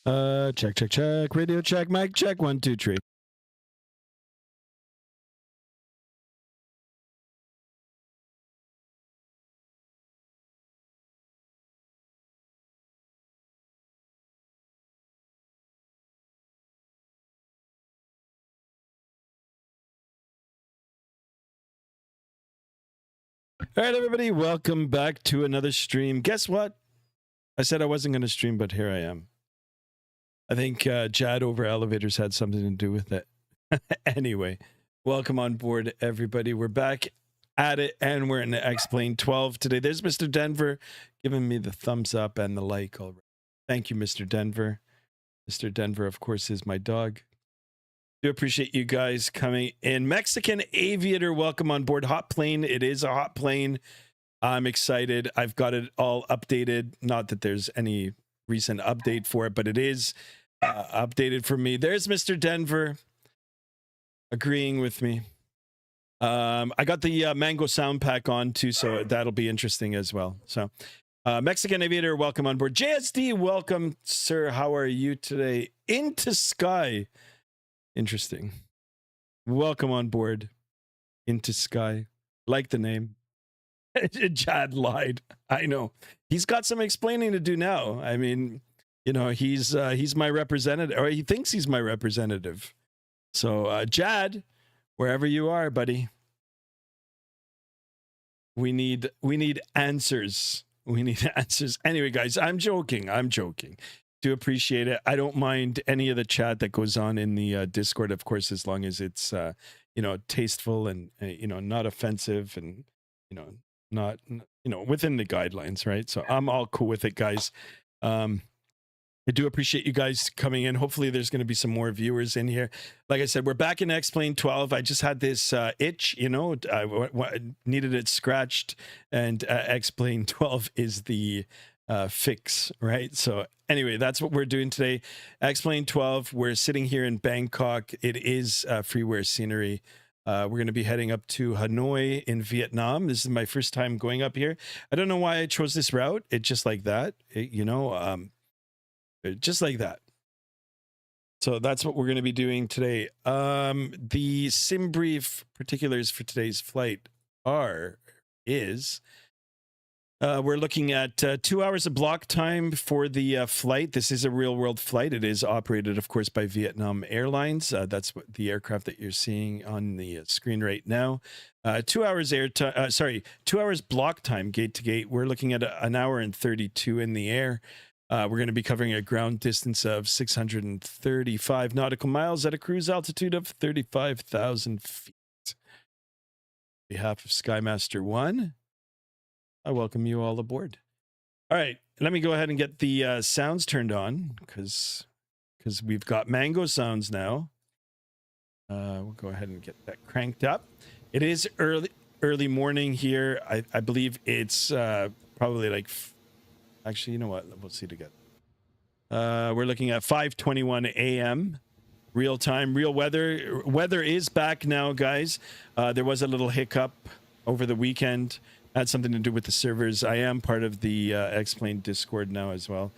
Check. Radio check. Mic check. 1, 2, 3. All right, everybody, welcome back to another stream. Guess what? I said I wasn't going to stream, but here I am. I think Jad over elevators had something to do with it. Anyway, welcome on board, everybody. We're back at it, and we're in X-Plane 12 today. There's Mr. Denver giving me the thumbs up and the like already. Thank you, Mr. Denver. Mr. Denver, of course, is my dog. Do appreciate you guys coming in. Mexican Aviator, welcome on board. Hot plane. It is a hot plane. I'm excited. I've got it all updated. Not that there's any recent update for it, but it is updated for me. There's Mr. Denver agreeing with me. I got the Mango sound pack on too, so that'll be interesting as well. So Mexican Aviator, welcome on board. JSD, welcome, sir. How are you today? Into Sky. Interesting. Welcome on board. Into Sky. Like the name. Jad lied. I know. He's got some explaining to do now. I mean, you know, he's my representative, or he thinks he's my representative. So, Jad, wherever you are, buddy, we need answers. We need answers. Anyway, guys, I'm joking. Do appreciate it. I don't mind any of the chat that goes on in the Discord, of course, as long as it's you know, tasteful and you know, not offensive and you know, not within the guidelines, right? So I'm all cool with it, guys. I do appreciate you guys coming in. Hopefully there's going to be some more viewers in here. Like I said, we're back in X-Plane 12. I just had this itch, you know, I needed it scratched, and X-Plane 12 is the fix, right? So anyway, that's what we're doing today. X-Plane 12, we're sitting here in Bangkok. It is freeware scenery. We're going to be heading up to Hanoi in Vietnam. This is my first time going up here. I don't know why I chose this route. It's just like that, just like that. So that's what we're going to be doing today. The sim brief particulars for today's flight is we're looking at 2 hours of block time for the flight. This is a real world flight. It is operated, of course, by Vietnam Airlines. That's what the aircraft that you're seeing on the screen right now. 2 hours 2 hours block time gate to gate. We're looking at an hour and 32 in the air. We're going to be covering a ground distance of 635 nautical miles at a cruise altitude of 35,000 feet. On behalf of Skymaster 1, I welcome you all aboard. All right, let me go ahead and get the sounds turned on because we've got Mango sounds now. We'll go ahead and get that cranked up. It is early morning here. I believe it's probably like, actually, you know what? We'll see together. We're looking at 5:21 a.m. real time, real weather. Weather is back now, guys. There was a little hiccup over the weekend. Had something to do with the servers. I am part of the X-Plane Discord now as well.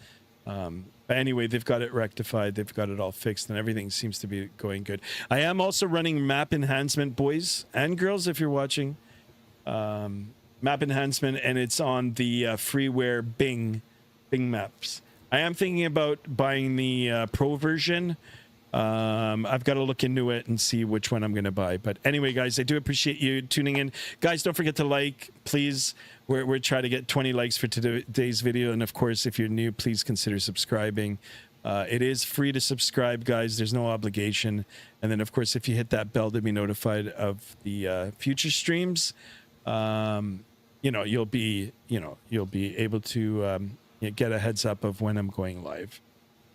But anyway, they've got it rectified. They've got it all fixed, and everything seems to be going good. I am also running map enhancement, boys and girls, if you're watching. Map enhancement, and it's on the freeware Bing maps. I am thinking about buying the pro version. I've got to look into it and see which one I'm going to buy. But anyway, guys, I do appreciate you tuning in. Guys, don't forget to like, please. We're trying to get 20 likes for today's video. And of course, if you're new, please consider subscribing. It is free to subscribe, guys. There's no obligation. And then, of course, if you hit that bell to be notified of the future streams, you'll be able to get a heads up of when I'm going live.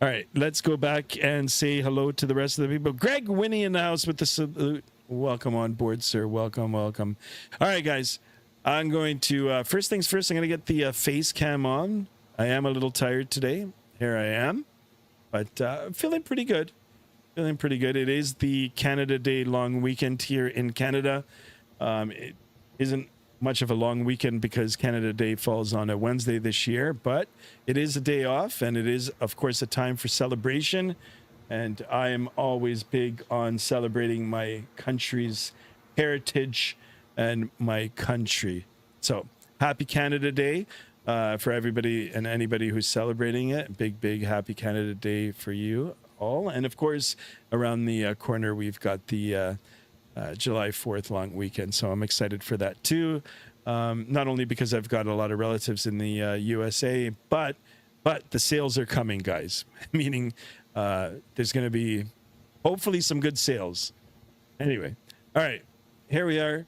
All right, let's go back and say hello to the rest of the people. Greg Winnie in the house with the salute. Welcome on board, sir. Welcome. All right, guys. I'm going to, first things first, I'm going to get the face cam on. I am a little tired today. Here I am. But feeling pretty good. It is the Canada Day long weekend here in Canada. It isn't much of a long weekend because Canada Day falls on a Wednesday this year, but it is a day off, and it is, of course, a time for celebration. And I am always big on celebrating my country's heritage and my country. So happy Canada Day for everybody and anybody who's celebrating it. Big happy Canada Day for you all. And of course, around the corner, we've got the July 4th long weekend. So I'm excited for that too. Not only because I've got a lot of relatives in the USA, but the sales are coming, guys. Meaning there's going to be hopefully some good sales. Anyway, all right, here we are.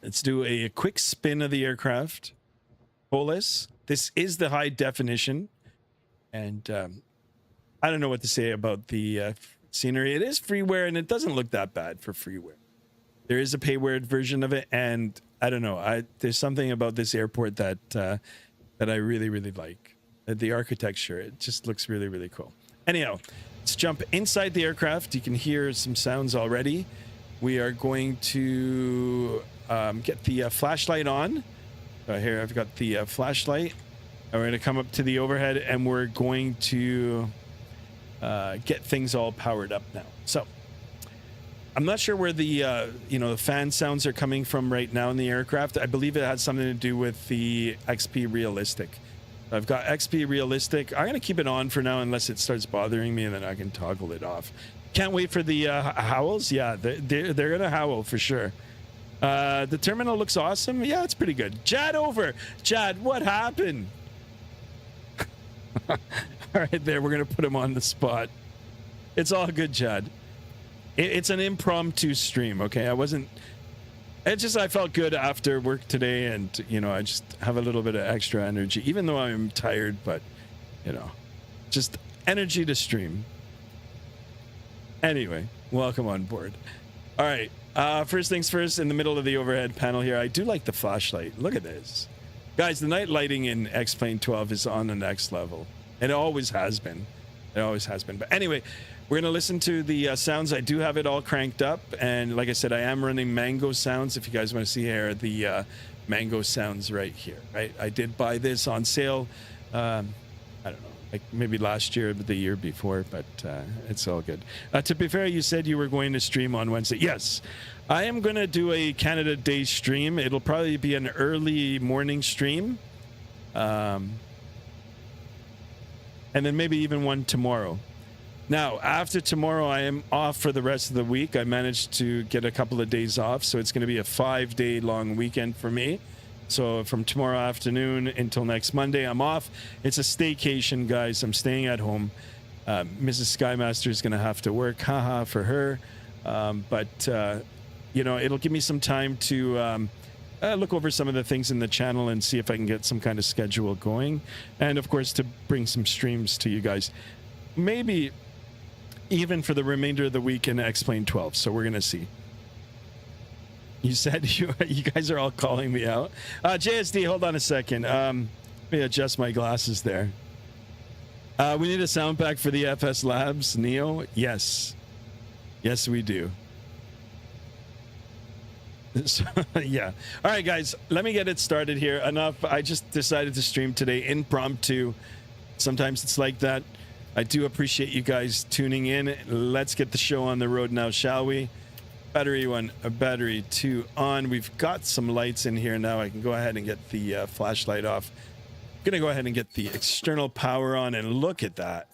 Let's do a quick spin of the aircraft. Toliss. This is the high definition. And I don't know what to say about the scenery. It is freeware, and it doesn't look that bad for freeware. There is a payware version of it, and I don't know. There's something about this airport that I really like. The architecture, it just looks really cool. Anyhow, let's jump inside the aircraft. You can hear some sounds already. We are going to get the flashlight on. Here, I've got the flashlight. And we're going to come up to the overhead, and we're going to get things all powered up now. So I'm not sure where the the fan sounds are coming from right now in the aircraft. I believe it has something to do with the XP Realistic. I've got XP Realistic. I'm going to keep it on for now unless it starts bothering me, and then I can toggle it off. Can't wait for the howls. Yeah, they're going to howl for sure. The terminal looks awesome. Yeah, it's pretty good. Chad over. Chad, what happened? All right, there. We're going to put him on the spot. It's all good, Chad. It's an impromptu stream, okay? I felt good after work today, and, I just have a little bit of extra energy, even though I'm tired, but, just energy to stream. Anyway, welcome on board. All right, first things first, in the middle of the overhead panel here, I do like the flashlight. Look at this. Guys, the night lighting in X-Plane 12 is on the next level. It always has been. It always has been. But anyway, we're going to listen to the sounds. I do have it all cranked up. And like I said, I am running Mango sounds. If you guys want to see here, the Mango sounds right here. Right? I did buy this on sale. I don't know, like maybe last year, but the year before, but it's all good. To be fair, you said you were going to stream on Wednesday. Yes, I am going to do a Canada Day stream. It'll probably be an early morning stream. And then maybe even one tomorrow. Now, after tomorrow, I am off for the rest of the week. I managed to get a couple of days off, so it's going to be a 5-day long weekend for me. So from tomorrow afternoon until next Monday, I'm off. It's a staycation, guys. I'm staying at home. Mrs. Skymaster is going to have to work, haha, for her. But it'll give me some time to look over some of the things in the channel and see if I can get some kind of schedule going. And, of course, to bring some streams to you guys. Maybe even for the remainder of the week in X-Plane 12. So we're going to see. You said you guys are all calling me out. JSD, hold on a second. Let me adjust my glasses there. We need a sound pack for the FS Labs, Neo. Yes. Yes, we do. So, yeah. All right, guys, let me get it started here. Enough. I just decided to stream today impromptu. Sometimes it's like that. I do appreciate you guys tuning in. Let's get the show on the road now, shall we? Battery 1, battery 2 on. We've got some lights in here now. I can go ahead and get the flashlight off. I'm going to go ahead and get the external power on, and look at that.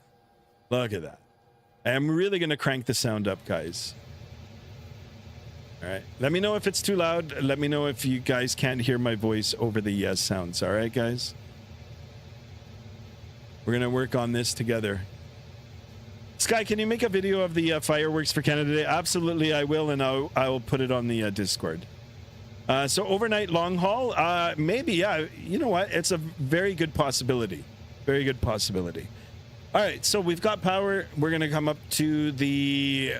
Look at that. I'm really going to crank the sound up, guys. All right. Let me know if it's too loud. Let me know if you guys can't hear my voice over the sounds. All right, guys? We're going to work on this together. Sky, can you make a video of the fireworks for Canada Day? Absolutely, I will, and I will put it on the Discord. So overnight long haul, maybe, yeah. You know what? It's a very good possibility. Very good possibility. All right, so we've got power. We're going to come up to the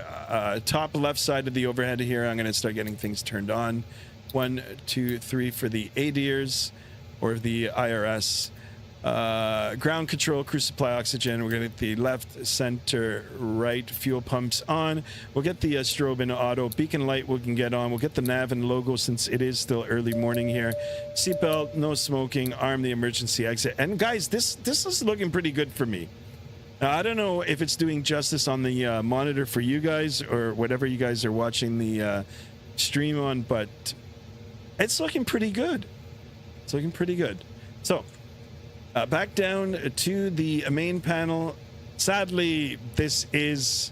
top left side of the overhead here. I'm going to start getting things turned on. 1, 2, 3 for the ADIRs or the IRS. Ground control, crew supply oxygen. We're going to get the left, center, right fuel pumps on. We'll get the strobe in auto. Beacon light we can get on. We'll get the nav and logo since it is still early morning here. Seatbelt, no smoking. Arm the emergency exit. And guys, this is looking pretty good for me. Now, I don't know if it's doing justice on the monitor for you guys or whatever you guys are watching the stream on, but it's looking pretty good. It's looking pretty good. So, back down to the main panel. Sadly, this is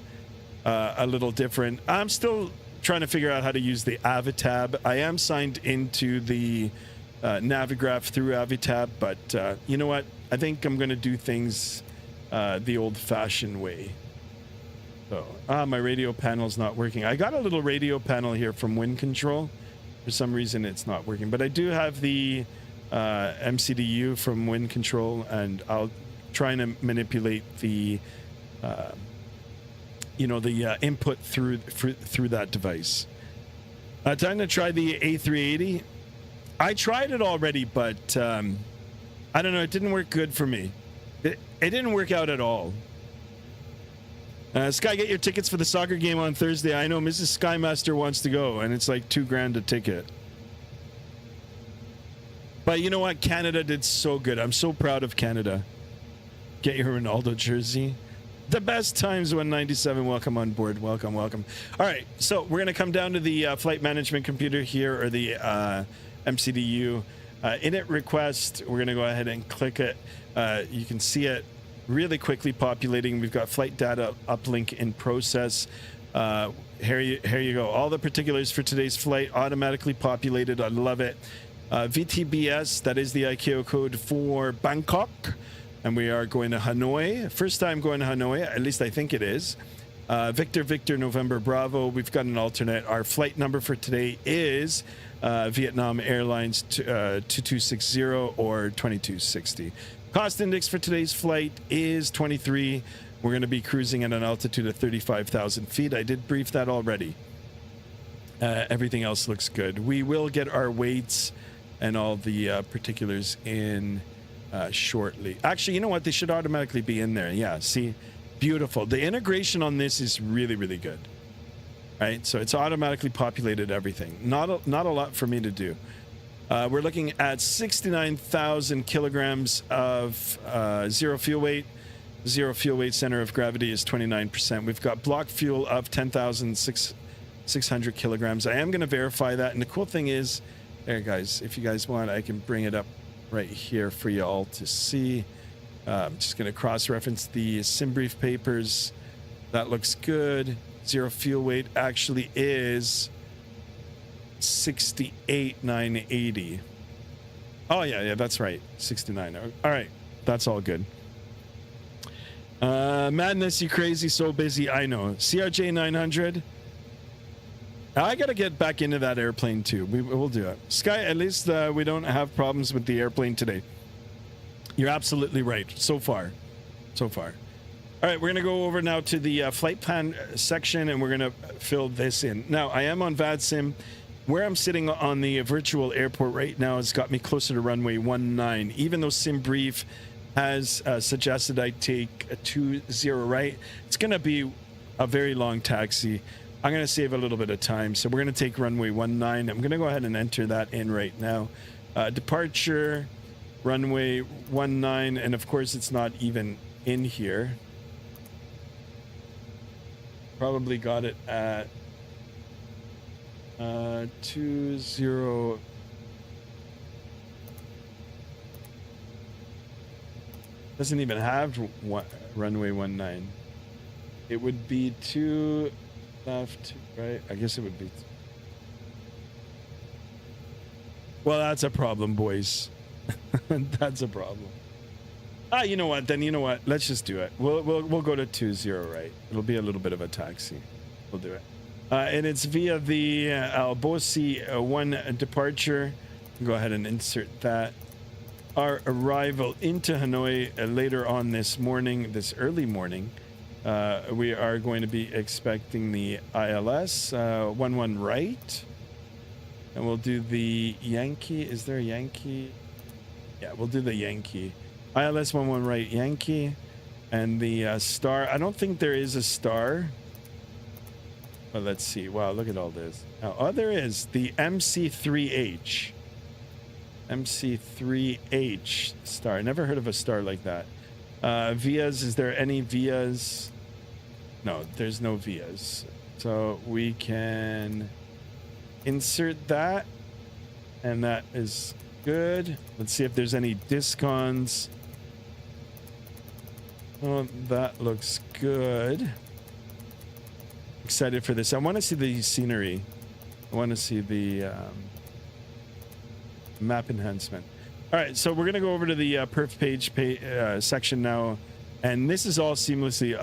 a little different. I'm still trying to figure out how to use the Avitab. I am signed into the Navigraph through Avitab, but you know what? I think I'm going to do things the old-fashioned way. So, my radio panel's not working. I got a little radio panel here from Wind Control. For some reason, it's not working, but I do have the MCDU from Wind Control, and I'll try and manipulate the the input through that device. Time to try the A380. I tried it already, but I don't know, it didn't work good for me. It didn't work out at all. Sky, get your tickets for the soccer game on Thursday. I know Mrs. Skymaster wants to go, and it's like $2,000 a ticket. But you know what? Canada did so good. I'm so proud of Canada. Get your Ronaldo jersey. The best times 197. Welcome on board. Welcome, welcome. All right, so we're going to come down to the flight management computer here, or the MCDU. Init request. We're going to go ahead and click it. You can see it really quickly populating. We've got flight data uplink in process. Here you go. All the particulars for today's flight automatically populated. I love it. VTBS, that is the ICAO code for Bangkok, and we are going to Hanoi. First time going to Hanoi, at least I think it is. Victor November Bravo. We've got an alternate. Our flight number for today is Vietnam Airlines 2260 or 2260. Cost index for today's flight is 23. We're going to be cruising at an altitude of 35,000 feet. I did brief that already. Everything else looks good. We will get our weights and all the particulars in shortly. Actually, you know what? They should automatically be in there. Yeah, see? Beautiful. The integration on this is really, really good. Right? So it's automatically populated everything. Not a lot for me to do. We're looking at 69,000 kilograms of zero fuel weight. Zero fuel weight center of gravity is 29%. We've got block fuel of 10,600 kilograms. I am going to verify that. And the cool thing is, there, guys, if you guys want, I can bring it up right here for you all to see. I'm just going to cross-reference the SimBrief papers. That looks good. Zero fuel weight actually is 68,980. Oh, yeah, that's right. 69. All right. That's all good. Madness, you crazy, so busy. I know. CRJ 900. I got to get back into that airplane, too. We'll do it. Sky, at least we don't have problems with the airplane today. You're absolutely right. So far. All right, we're going to go over now to the flight plan section, and we're going to fill this in. Now, I am on VADSIM. Where I'm sitting on the virtual airport right now has got me closer to runway 19. Even though SimBrief has suggested I take a 20 right, it's going to be a very long taxi. I'm going to save a little bit of time, so we're going to take runway 19. I'm going to go ahead and enter that in right now. Departure, runway 19, and of course it's not even in here. Probably got it at 20. Doesn't even have runway 19. It would be 2 left, right? I guess it would be. Well, that's a problem, boys. That's a problem. You know what? Then you know what? Let's just do it. We'll go to 20 right. It'll be a little bit of a taxi. We'll do it. And it's via the Albosi 1 departure. Go ahead and insert that. Our arrival into Hanoi later on this early morning. We are going to be expecting the ILS 11 right. And we'll do the Yankee. Is there a Yankee? Yeah, we'll do the Yankee. ILS 11 right Yankee. And the star, I don't think there is a star. But let's see. Wow, look at all this. Oh, there is. The MC3H. MC3H star. Never heard of a star like that. Vias, is there any Vias? No, there's no Vias. So we can insert that. And that is good. Let's see if there's any discons. Oh, that looks good. Excited for this. I want to see the scenery. I want to see the map enhancement. All right, so we're going to go over to the perf page section now. And this is all seamlessly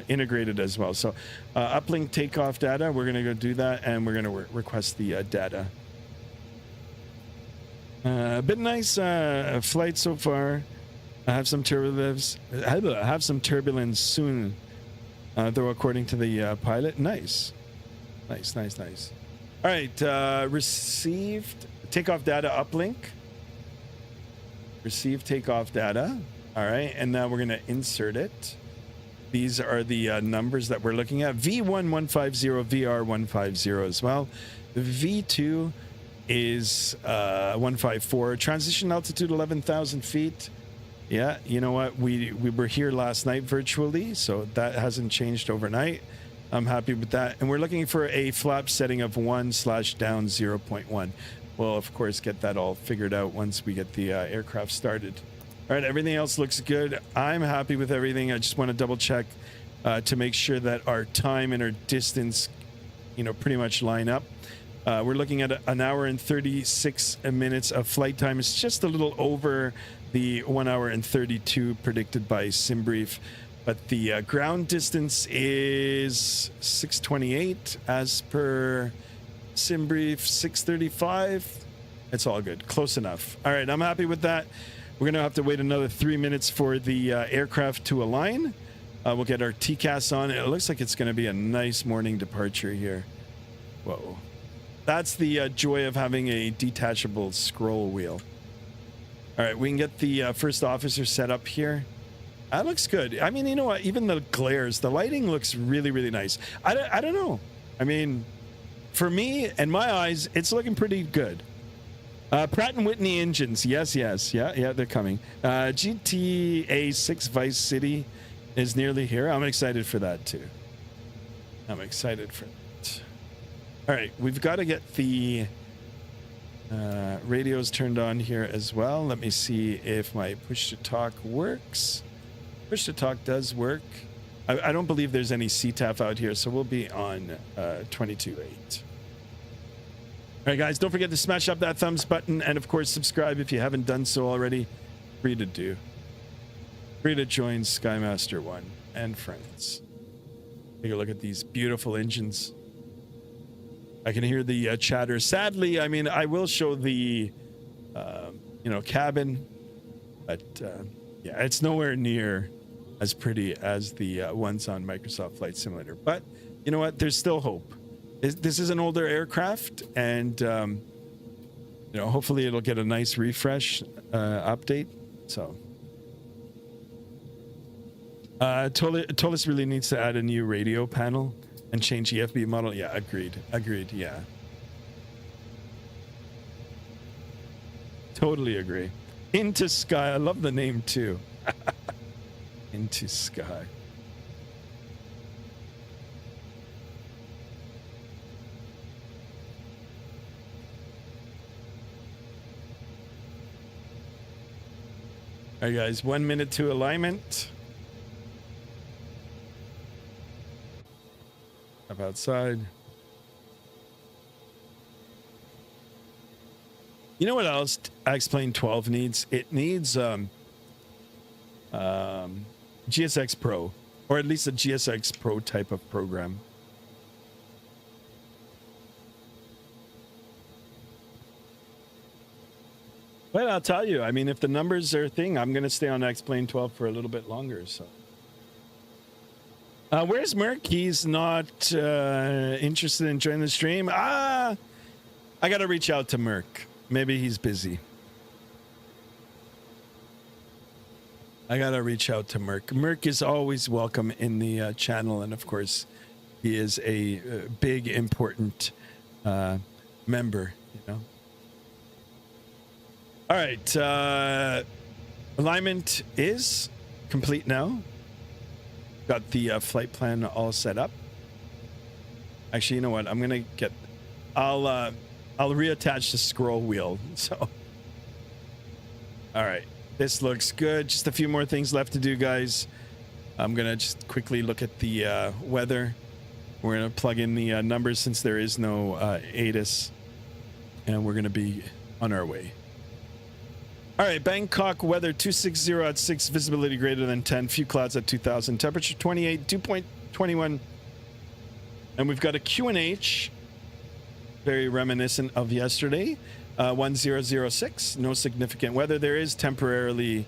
integrated as well. So uplink takeoff data, we're going to go do that. And we're going to request the data. Been nice flight so far. I have some turbulence. Have some turbulence soon, though, according to the pilot. Nice. All right, received takeoff data uplink. Receive takeoff data. All right, and now we're going to insert it. These are the numbers that we're looking at. V1150, VR150 as well. The V2 is 154. Transition altitude 11,000 feet. Yeah, you know what? We were here last night virtually, so that hasn't changed overnight. I'm happy with that. And we're looking for a flap setting of 1/down 0.1. We'll, of course, get that all figured out once we get the aircraft started. All right, everything else looks good. I'm happy with everything. I just want to double check to make sure that our time and our distance, pretty much line up. We're looking at an hour and 36 minutes of flight time. It's just a little over the 1 hour and 32 predicted by SimBrief, but the ground distance is 628 as per SimBrief. 635. It's all good, close enough. All right, I'm happy with that. We're gonna have to wait another 3 minutes for the aircraft to align. We'll get our TCAS on. It looks like it's gonna be a nice morning departure here. Whoa, that's the joy of having a detachable scroll wheel. All right, we can get the first officer set up here. That looks good. I mean, you know what? Even the glares, the lighting looks really, really nice. I don't know. I mean, for me and my eyes, it's looking pretty good. Pratt & Whitney engines. Yes. Yeah, they're coming. GTA 6 Vice City is nearly here. I'm excited for that, too. I'm excited for that. All right, we've got to get the radios turned on here as well. Let me see if my push-to-talk works. Push-to-talk does work. I don't believe there's any CTAF out here, so we'll be on 22.8. All right, guys, don't forget to smash up that thumbs button and, of course, subscribe if you haven't done so already. Free to do. Free to join Skymaster 1 and friends. Take a look at these beautiful engines. I can hear the chatter. Sadly, I mean, I will show the, cabin, but yeah, it's nowhere near as pretty as the ones on Microsoft Flight Simulator. But you know what? There's still hope. This is an older aircraft, and hopefully it'll get a nice refresh update. So, Toliss really needs to add a new radio panel and change EFB model. Yeah, agreed. Yeah, totally agree. Into Sky. I love the name too. Into Sky. All right, guys, 1 minute to alignment. Up outside. You know what else X-Plane 12 needs? It needs GSX Pro, or at least a GSX Pro type of program. Well, I'll tell you, I mean, if the numbers are a thing, I'm going to stay on X-Plane 12 for a little bit longer, so. Where's Merc? He's not interested in joining the stream. I got to reach out to Merc. Maybe he's busy. I gotta reach out to Merc. Merc is always welcome in the channel, and of course, he is a big, important member. You know. All right, alignment is complete now. Got the flight plan all set up. Actually, you know what? I'm gonna get. I'll reattach the scroll wheel. So, all right. This looks good. Just a few more things left to do, guys. I'm gonna just quickly look at the weather. We're gonna plug in the numbers since there is no ATIS, and we're gonna be on our way. All right, Bangkok weather 260 at 6, visibility greater than 10, few clouds at 2,000, temperature 28, dew point 21, and we've got a QNH, very reminiscent of yesterday. 1006, no significant weather. There is temporarily,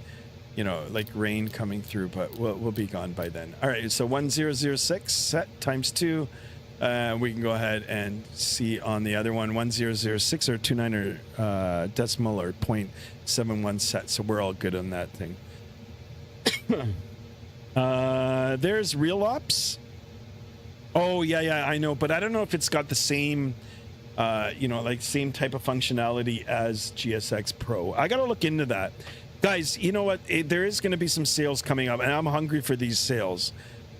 you know, like rain coming through, but we'll be gone by then. All right, so 1006 set times 2. We can go ahead and see on the other one 1006 or 29 decimal or 0.71 set. So we're all good on that thing. There's real ops. Oh yeah, I know, but I don't know if it's got the same. You know, like same type of functionality as GSX Pro. I gotta look into that, guys. You know what? There is going to be some sales coming up, and I'm hungry for these sales.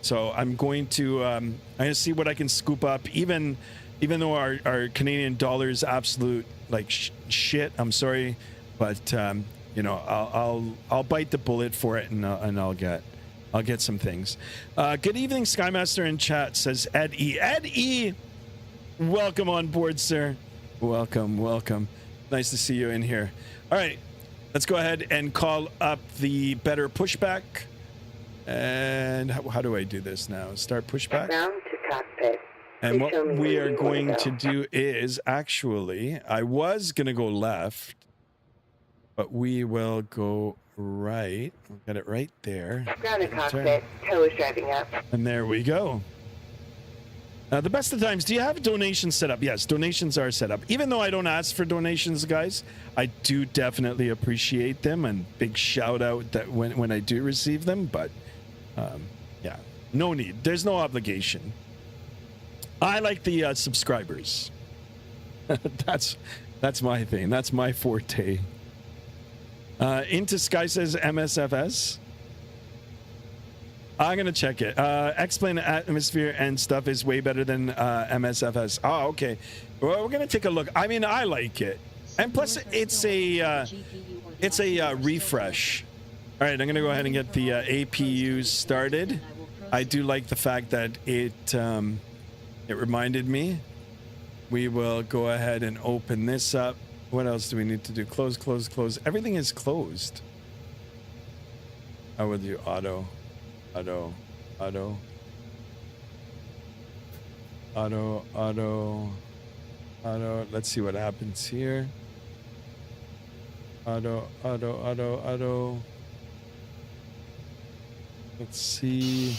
So I'm going to I'm gonna see what I can scoop up. Even though our Canadian dollar is absolute like shit. I'm sorry, but you know, I'll bite the bullet for it, and I'll get some things. Good evening, Skymaster in chat, says Ed E. Ed E. Welcome on board, sir. Welcome. Nice to see you in here. All right, let's go ahead and call up the better pushback. And how do I do this now? Start pushback. Down to cockpit. And what we are going to do is actually, I was going to go left, but we will go right. We've got it right there. Ground to cockpit. Tow is driving up. And there we go. The best of times, do you have donations set up? Yes, donations are set up. Even though I don't ask for donations, guys, I do definitely appreciate them, and big shout out that when I do receive them. But yeah, no need. There's no obligation. I like the subscribers. That's my thing. That's my forte. Into Sky says MSFS. I'm gonna check it. X-Plane atmosphere and stuff is way better than MSFS. Oh, okay. Well, we're gonna take a look. I mean, I like it, and plus it's a refresh. All right, I'm gonna go ahead and get the APUs started. I do like the fact that it reminded me. We will go ahead and open this up. What else do we need to do? Close. Everything is closed. I will do auto. Let's see what happens here. Auto. Let's see.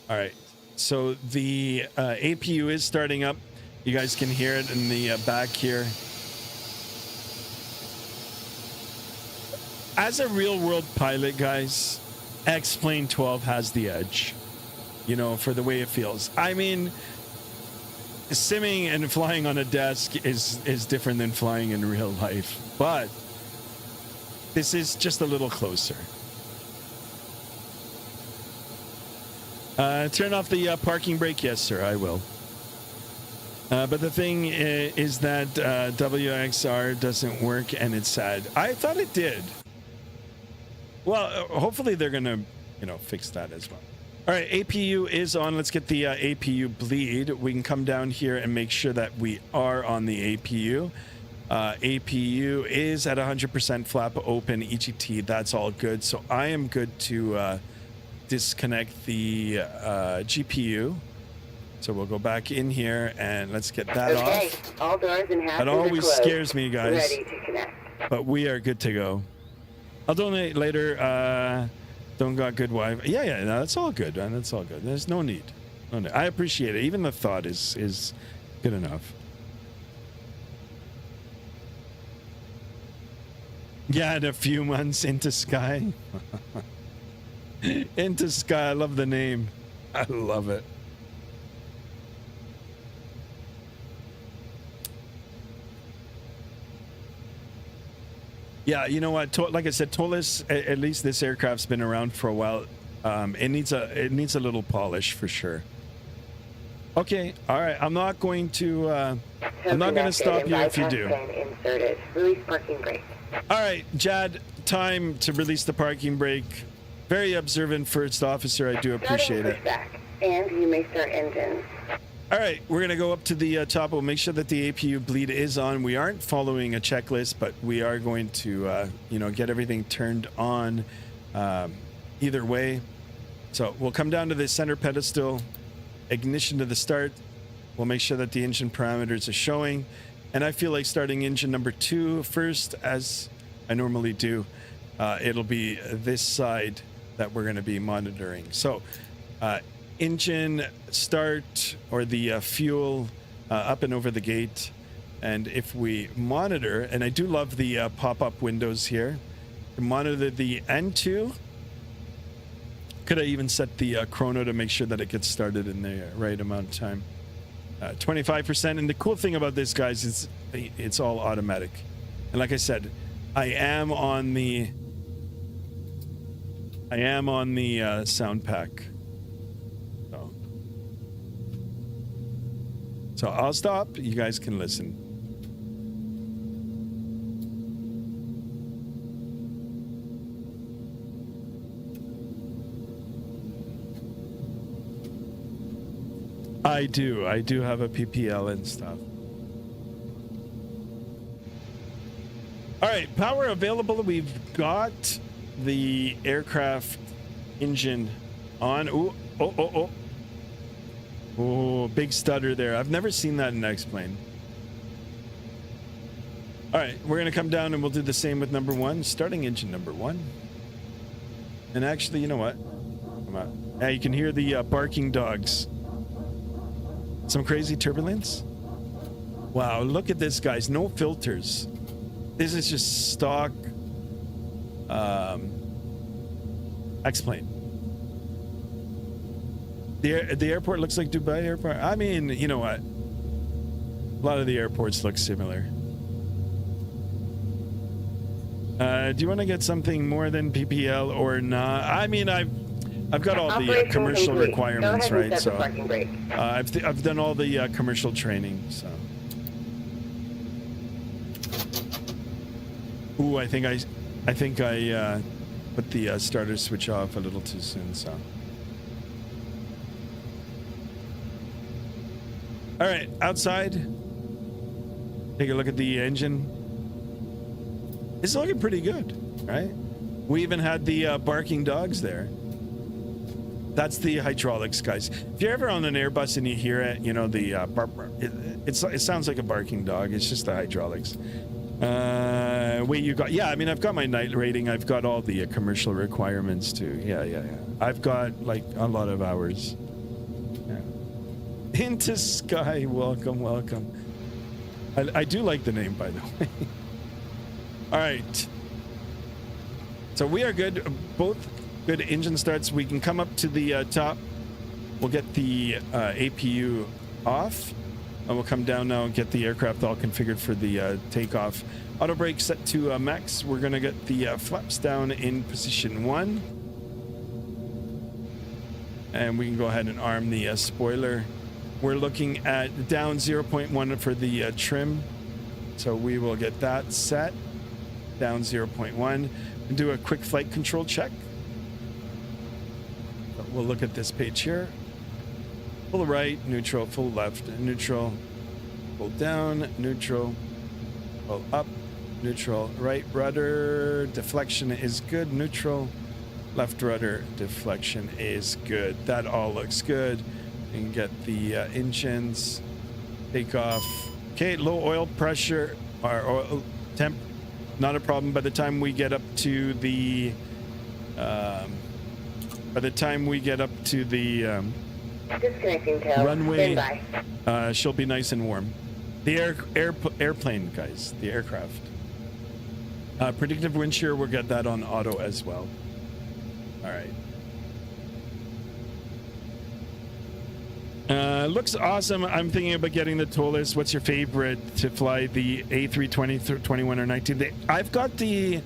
All right. So the APU is starting up. You guys can hear it in the back here. As a real world pilot, guys, X-Plane 12 has the edge, you know, for the way it feels. I mean, simming and flying on a desk is different than flying in real life, but this is just a little closer. Turn off the parking brake. Yes, sir, I will. But the thing is that WXR doesn't work, and it's sad. I thought it did. Well, hopefully they're going to, you know, fix that as well. All right, APU is on. Let's get the APU bleed. We can come down here and make sure that we are on the APU. APU is at 100% flap open, EGT. That's all good. So I am good to disconnect the GPU. So we'll go back in here and let's get that off. All doors and hatches that always are closed. scares me, guys. Ready to connect. But we are good to go. I'll donate later. Don't got good Wi-Fi. Yeah, no, that's all good, man. That's all good. There's no need. I appreciate it. Even the thought is good enough. Yeah, in a few months into Sky. Into Sky. I love the name. I love it. Yeah, you know what? Like I said, Toliss, at least this aircraft's been around for a while. It needs a little polish for sure. Okay, all right. I'm not going to stop you if you do. Inserted. Release parking brake. All right, Jad, time to release the parking brake. Very observant first officer. I do appreciate it. Back, and you may start engines. All right, we're going to go up to the top. We'll make sure that the APU bleed is on. We aren't following a checklist, but we are going to, get everything turned on either way. So we'll come down to the center pedestal, ignition to the start. We'll make sure that the engine parameters are showing. And I feel like starting engine number 2 first, as I normally do. It'll be this side that we're going to be monitoring. So engine start, or the fuel up and over the gate. And if we monitor, and I do love the pop-up windows here, monitor the N2. Could I even set the chrono to make sure that it gets started in the right amount of time? 25%. And the cool thing about this, guys, is it's all automatic. And like I said, I am on the sound pack. So I'll stop. You guys can listen. I do have a PPL and stuff. All right, power available. We've got the aircraft engine on. Ooh, oh, big stutter there. I've never seen that in an X-plane. All right, we're gonna come down and we'll do the same with number 1, starting engine number 1. And actually, you know what? Come on. Yeah, you can hear the barking dogs. Some crazy turbulence. Wow, look at this, guys. No filters. This is just stock X-plane. The airport looks like Dubai Airport. I mean, you know what? A lot of the airports look similar. Do you want to get something more than PPL or not? I mean, I've got all the commercial requirements, right? So I've done all the commercial training. So, ooh, I think I put the starter switch off a little too soon. So, all right, outside. Take a look at the engine. It's looking pretty good, right? We even had the barking dogs there. That's the hydraulics, guys. If you're ever on an Airbus and you hear it, you know, the it sounds like a barking dog. It's just the hydraulics. Wait, you got? Yeah, I mean, I've got my night rating. I've got all the commercial requirements too. Yeah. I've got like a lot of hours. Yeah. Into Sky, welcome. I do like the name, by the way. All right. So we are good. Both good engine starts. We can come up to the top. We'll get the APU off, and we'll come down now and get the aircraft all configured for the takeoff. Auto brake set to max. We're gonna get the flaps down in position 1, and we can go ahead and arm the spoiler. We're looking at down 0.1 for the trim, so we will get that set down 0.1 and do a quick flight control check. We'll look at this page here. Full right, neutral, full left, neutral, full down, neutral, full up, neutral, right rudder deflection is good, neutral, left rudder deflection is good. That all looks good. You can get the engines, take off. Okay, low oil pressure or oil temp, not a problem. By the time we get up to the runway, she'll be nice and warm. The airplane, guys, the aircraft. Predictive wind shear, we'll get that on auto as well. All right. Looks awesome. I'm thinking about getting the Toliss. What's your favorite to fly, the A320, 21 or 19? I've got the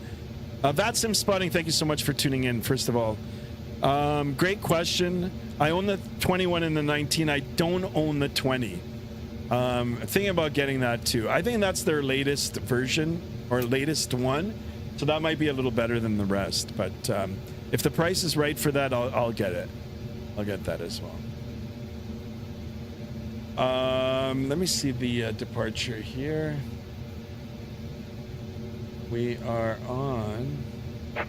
VATSIM spotting. Thank you so much for tuning in, first of all. Great question. I own the 21 and the 19. I don't own the 20. Thinking about getting that too. I think that's their latest version or latest one. So that might be a little better than the rest. But if the price is right for that, I'll get it. I'll get that as well. Let me see the departure here. We are on.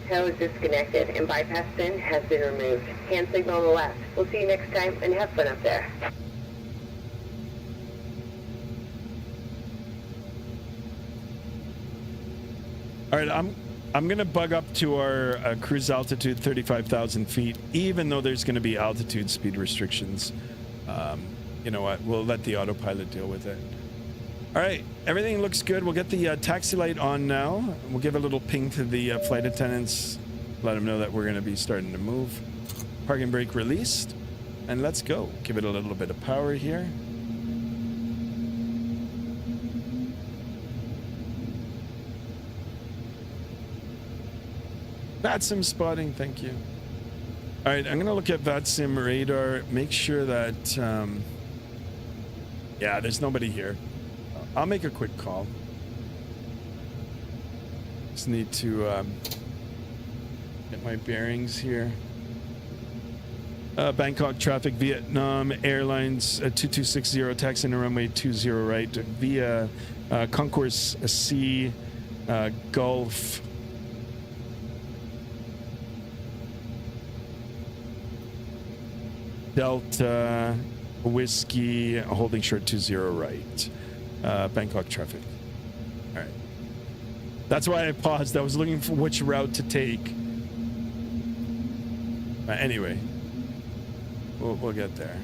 Tow is disconnected and bypass pin has been removed. Hand signal on the left. We'll see you next time and have fun up there. All right, I'm gonna bug up to our cruise altitude 35,000 feet, even though there's gonna be altitude speed restrictions. You know what? We'll let the autopilot deal with it. All right, everything looks good. We'll get the taxi light on now. We'll give a little ping to the flight attendants, let them know that we're gonna be starting to move. Parking brake released, and let's go. Give it a little bit of power here. VATSIM spotting, thank you. All right, I'm gonna look at VATSIM radar, make sure that, yeah, there's nobody here. I'll make a quick call. Just need to get my bearings here. Bangkok traffic, Vietnam Airlines 2260, taxi to runway 20 right, via Concourse C, Gulf. Delta Whiskey, holding short 20 right. Bangkok traffic. All right. That's why I paused. I was looking for which route to take. Anyway, we'll get there.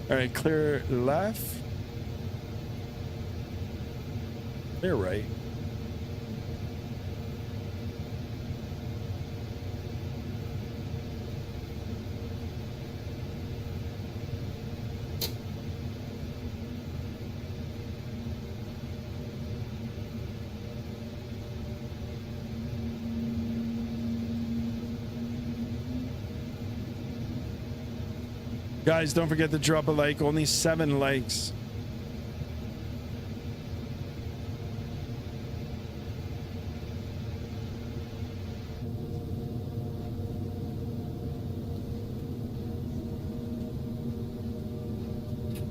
All right, clear left. Clear right. Guys, don't forget to drop a like. Only 7 likes.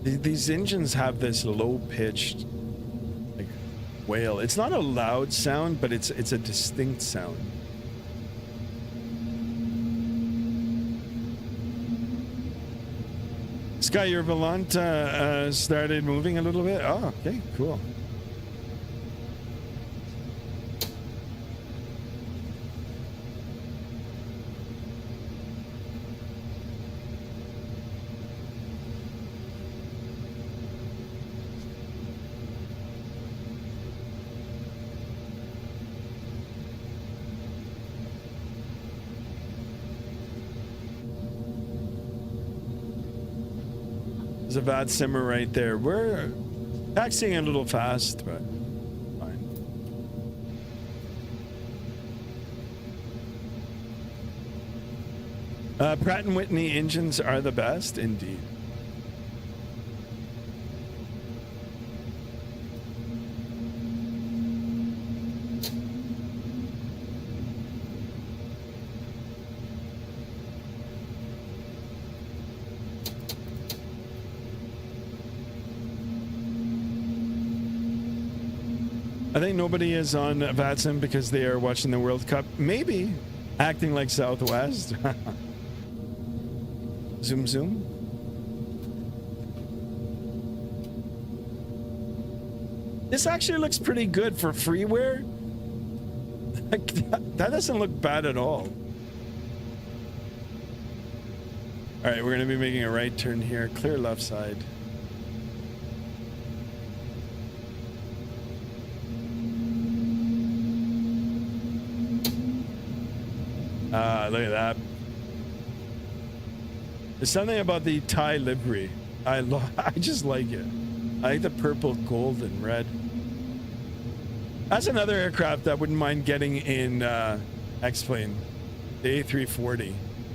These engines have this low-pitched like wail. It's not a loud sound, but it's a distinct sound. Sky, your Volant started moving a little bit. Oh, okay, cool. There's a bad simmer right there. We're taxiing a little fast, but fine. Pratt & Whitney engines are the best, indeed. I think nobody is on VATSIM because they are watching the World Cup. Maybe acting like Southwest. Zoom, zoom. This actually looks pretty good for freeware. That doesn't look bad at all. All right, we're going to be making a right turn here. Clear left side. Look at that. There's something about the Thai livery. I just like it. I like the purple, gold, and red. That's another aircraft that I wouldn't mind getting in X-Plane. The A340.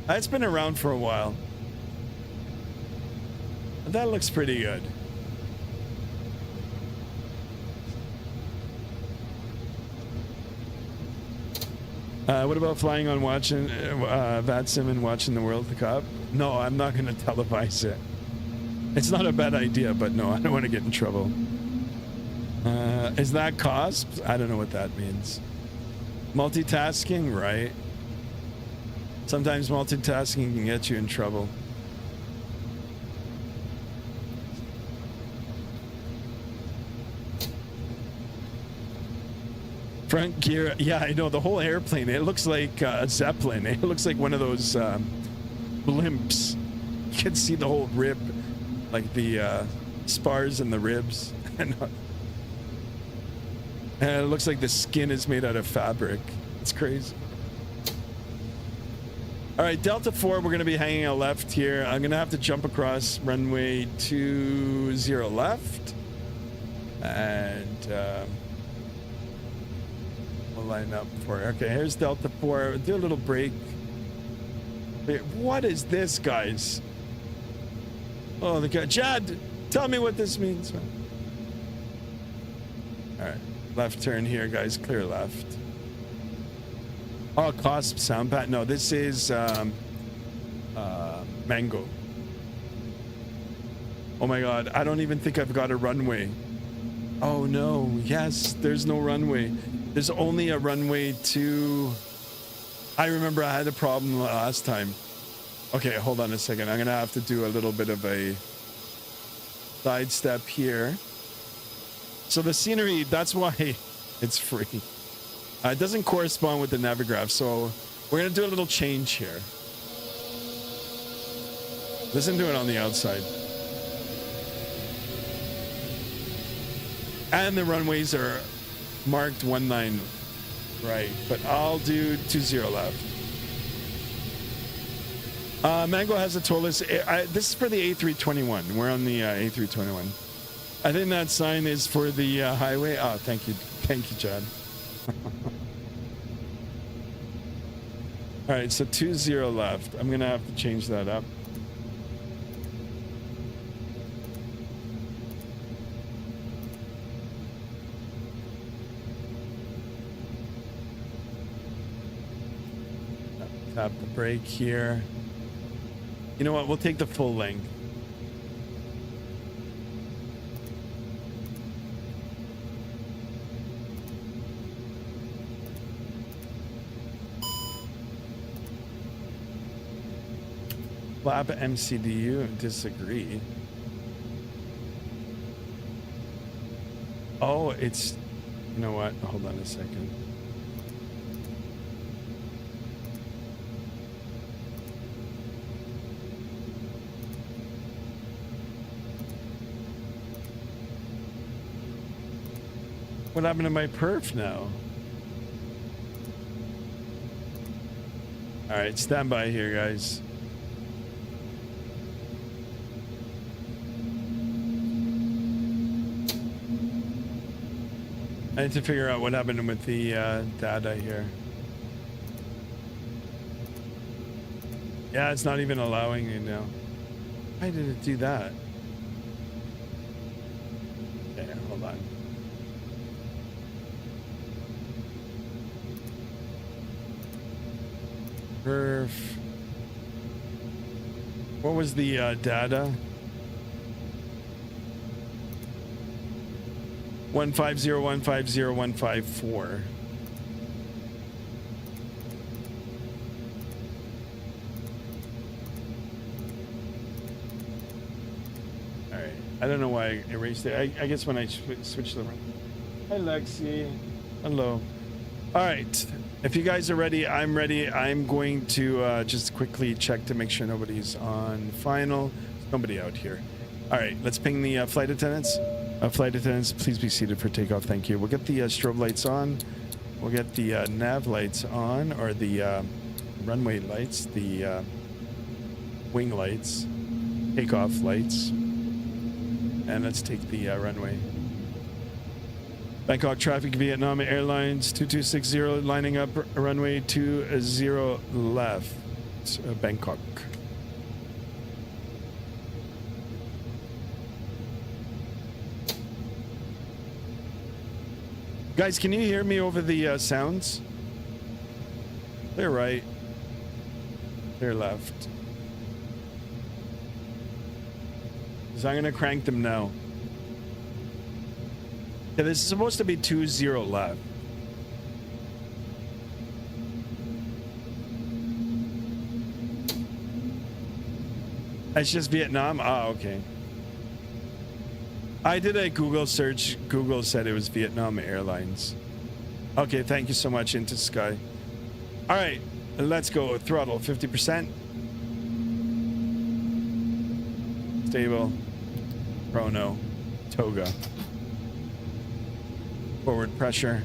It's been around for a while. That looks pretty good. What about flying on watching VATSIM and watching the World Cup? No, I'm not going to televise it. It's not a bad idea, but no, I don't want to get in trouble. Is that cost? I don't know what that means. Multitasking, right? Sometimes multitasking can get you in trouble. Front gear, yeah, I know, the whole airplane, it looks like a Zeppelin. It looks like one of those blimps. You can see the whole rib, like the spars and the ribs. And it looks like the skin is made out of fabric. It's crazy. All right, Delta 4, we're going to be hanging out left here. I'm going to have to jump across runway 20 left. And we'll line up for it. Okay, here's Delta 4. Do a little break. Wait, what is this, guys? Oh, the guy. Chad, tell me what this means. All right, left turn here, guys. Clear left. Oh, COSP sound pat. No, this is Mango. Oh my God, I don't even think I've got a runway. Oh no, yes, there's no runway. There's only a runway to... I remember I had a problem last time. Okay, hold on a second. I'm gonna have to do a little bit of a sidestep here. So the scenery, that's why it's free. It doesn't correspond with the Navigraph, so we're gonna do a little change here. Listen to it on the outside. And the runways are marked 19 right, but I'll do 20 left. Mango has a Toliss. This is for the A321. We're on the A321. I think that sign is for the highway. Oh, thank you, Chad. All right, so 20 left. I'm gonna have to change that up. Tap the brake here. You know what? We'll take the full length. Lab MCDU, disagree. Oh, it's, you know what? Hold on a second. What happened to my perf now? All right, stand by here, guys. I need to figure out what happened with the data here. Yeah, it's not even allowing me now. Why did it do that? Okay, hold on. Perf. What was the data? 150150154. All right. I don't know why I erased it. I guess when I switched the... Hi, Lexi. Hello. All right. If you guys are ready, I'm ready. I'm going to just quickly check to make sure nobody's on final. There's nobody out here. All right. Let's ping the flight attendants. Flight attendants, please be seated for takeoff. Thank you. We'll get the strobe lights on. We'll get the nav lights on, or the runway lights, the wing lights, takeoff lights, and let's take the runway. Bangkok traffic, Vietnam Airlines 2260 lining up runway 20 left, Bangkok. Guys, can you hear me over the sounds? Clear right, clear left. So I'm gonna crank them now. Yeah, this is supposed to be 20 left. It's just Vietnam? Ah, okay. I did a Google search. Google said it was Vietnam Airlines. Okay, thank you so much, Into Sky. All right, let's go. Throttle, 50%. Stable. Chrono. Toga. Forward pressure.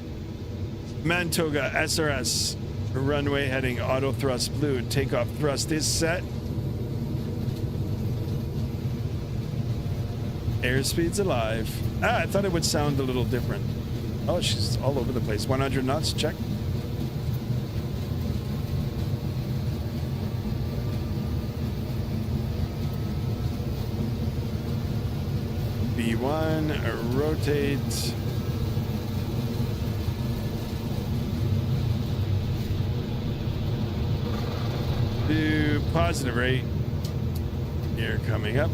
Mantoga, SRS. Runway heading, auto thrust blue. Takeoff thrust is set. Airspeed's alive. Ah, I thought it would sound a little different. Oh, she's all over the place. 100 knots, check. B1, rotate. Do positive rate. Here coming up.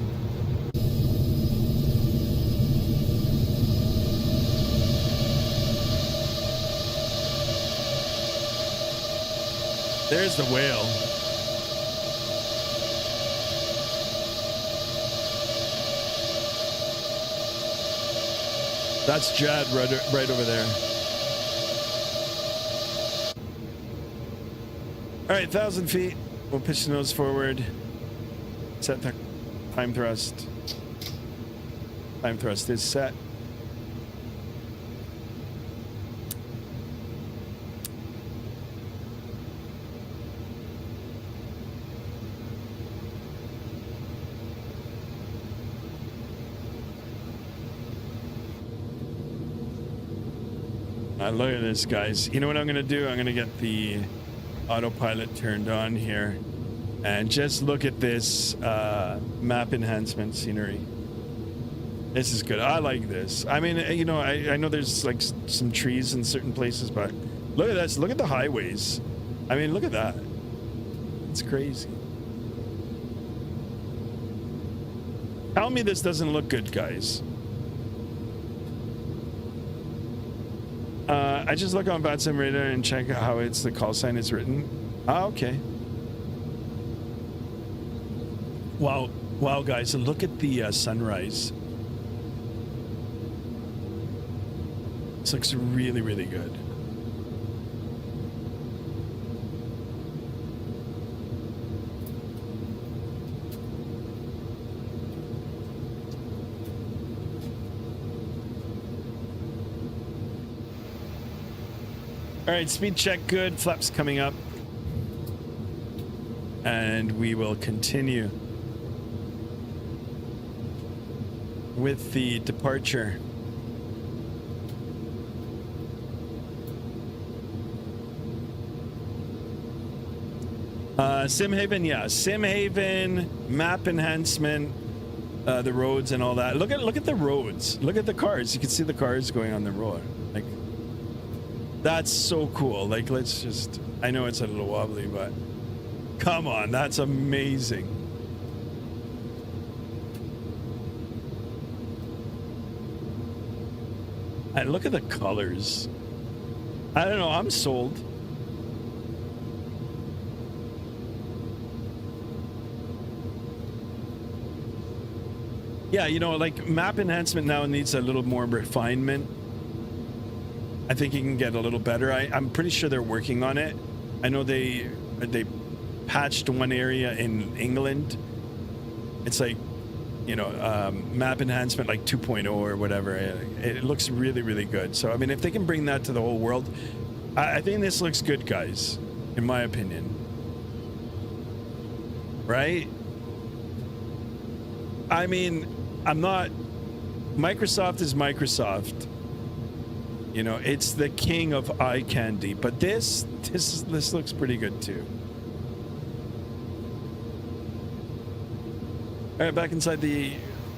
There's the whale. That's Jad right over there. All right, 1,000 feet. We'll pitch the nose forward. Set the time thrust. Time thrust is set. Look at this, guys. You know what I'm going to do? I'm going to get the autopilot turned on here and just look at this map enhancement scenery. This is good. I like this. I mean, you know, I know there's like some trees in certain places, but look at this. Look at the highways. I mean, look at that. It's crazy. Tell me this doesn't look good, guys. I just look on VATSIM radar and check how it's the call sign is written. Ah, okay. Wow, wow, guys, and look at the sunrise. This looks really, really good. All right, speed check good. Flaps coming up. And we will continue with the departure. Simhaven, yeah. Simhaven, map enhancement, the roads and all that. Look at the roads. Look at the cars. You can see the cars going on the road. Like, that's so cool. Like, let's just, I know it's a little wobbly, but come on, that's amazing. And look at the colors. I don't know, I'm sold. Yeah, you know, like map enhancement now needs a little more refinement. I think you can get a little better. I'm pretty sure they're working on it. I know they patched one area in England. It's like, you know, map enhancement like 2.0 or whatever. It looks really, really good. So, I mean, if they can bring that to the whole world, I think this looks good, guys, in my opinion. right? I mean, I'm not, Microsoft is Microsoft. You know, it's the king of eye candy, but this looks pretty good too. All right, back inside the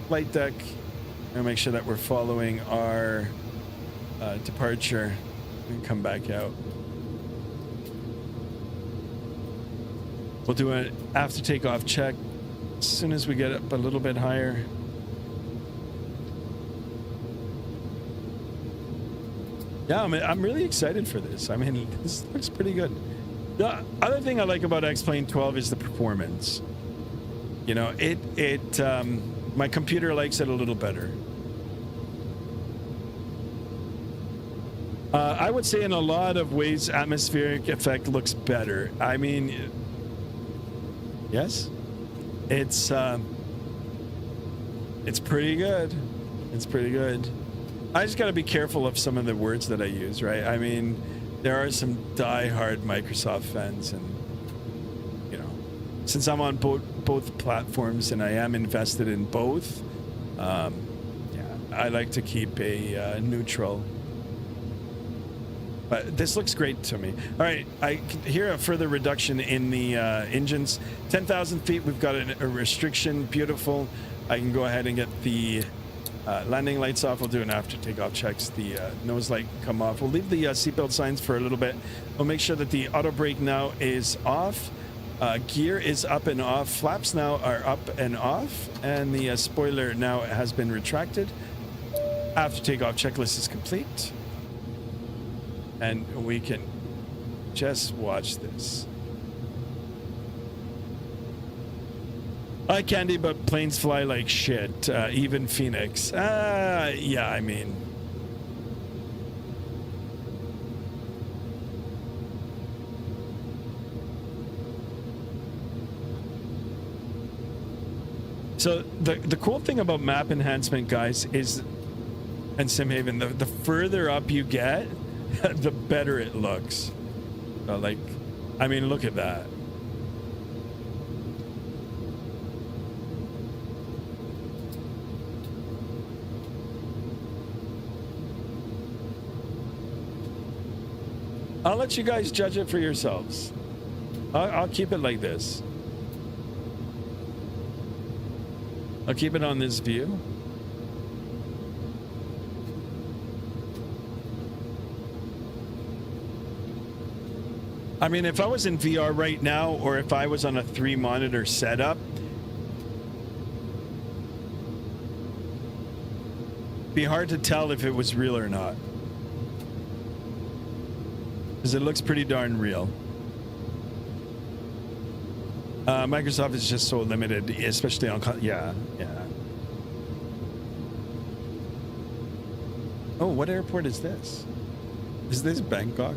flight deck. I'll make sure that we're following our departure and come back out. We'll do an after takeoff check as soon as we get up a little bit higher. Yeah, I'm really excited for this. I mean, this looks pretty good. The other thing I like about X-Plane 12 is the performance. You know, my computer likes it a little better. I would say in a lot of ways, atmospheric effect looks better. I mean, yes, it's pretty good. It's pretty good. I just got to be careful of some of the words that I use, right? I mean, there are some die-hard Microsoft fans, and you know, since I'm on both platforms and I am invested in both, yeah, I like to keep a neutral. But this looks great to me. All right, I can hear a further reduction in the engines. 10,000 feet, we've got a restriction. Beautiful. I can go ahead and get the landing lights off. We'll do an after takeoff checks. The nose light can come off. We'll leave the seatbelt signs for a little bit. We'll make sure that the auto brake now is off. Gear is up and off. Flaps now are up and off. And the spoiler now has been retracted. After takeoff checklist is complete. And we can just watch this. Eye candy, but planes fly like shit. Even Phoenix. Yeah, I mean. So the cool thing about map enhancement, guys, is, and SimHaven, the further up you get, the better it looks. Like, I mean, look at that. I'll let you guys judge it for yourselves. I'll keep it like this. I'll keep it on this view. I mean, if I was in VR right now, or if I was on a 3-monitor setup, it'd be hard to tell if it was real or not. Because it looks pretty darn real. Microsoft is just so limited, especially on... Yeah. Oh, what airport is this? Is this Bangkok?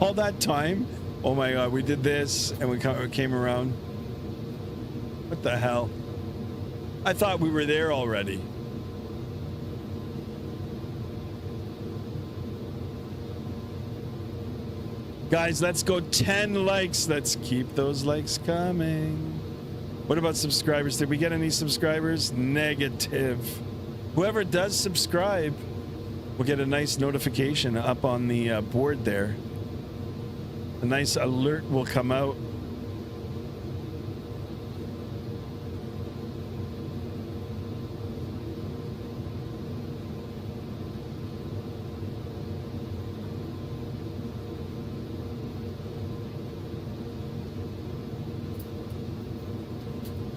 All that time? Oh my god, we did this and we came around. What the hell? I thought we were there already. Guys, let's go 10 likes. Let's keep those likes coming. What about subscribers? Did we get any subscribers? Negative. Whoever does subscribe will get a nice notification up on the board there. A nice alert will come out.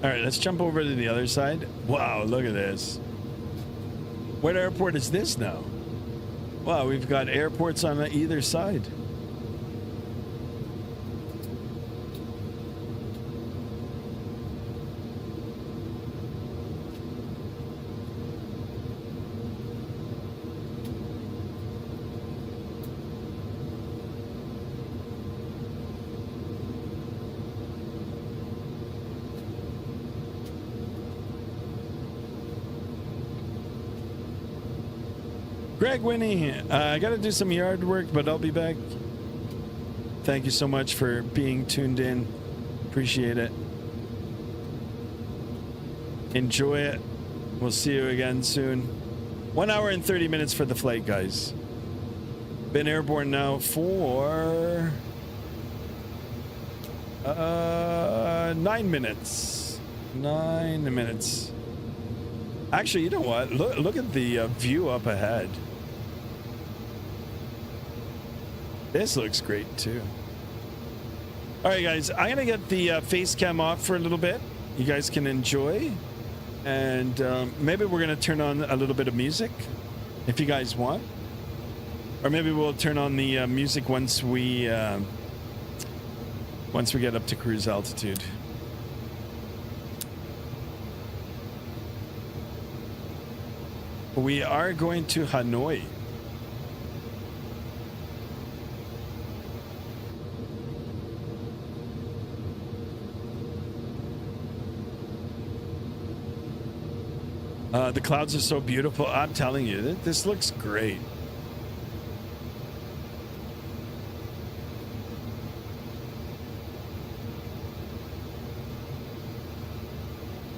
All right, let's jump over to the other side. Wow, look at this. What airport is this now? Wow, we've got airports on either side. Greg Winnie, I got to do some yard work, but I'll be back. Thank you so much for being tuned in. Appreciate it. Enjoy it. We'll see you again soon. 1 hour and 30 minutes for the flight, guys. Been airborne now for 9 minutes. 9 minutes. Actually, you know what? Look at the view up ahead. This looks great too. All right, guys, I'm gonna get the face cam off for a little bit. You guys can enjoy, and maybe we're gonna turn on a little bit of music if you guys want, or maybe we'll turn on the music once we get up to cruise altitude. We are going to Hanoi. The clouds are so beautiful. I'm telling you, this looks great.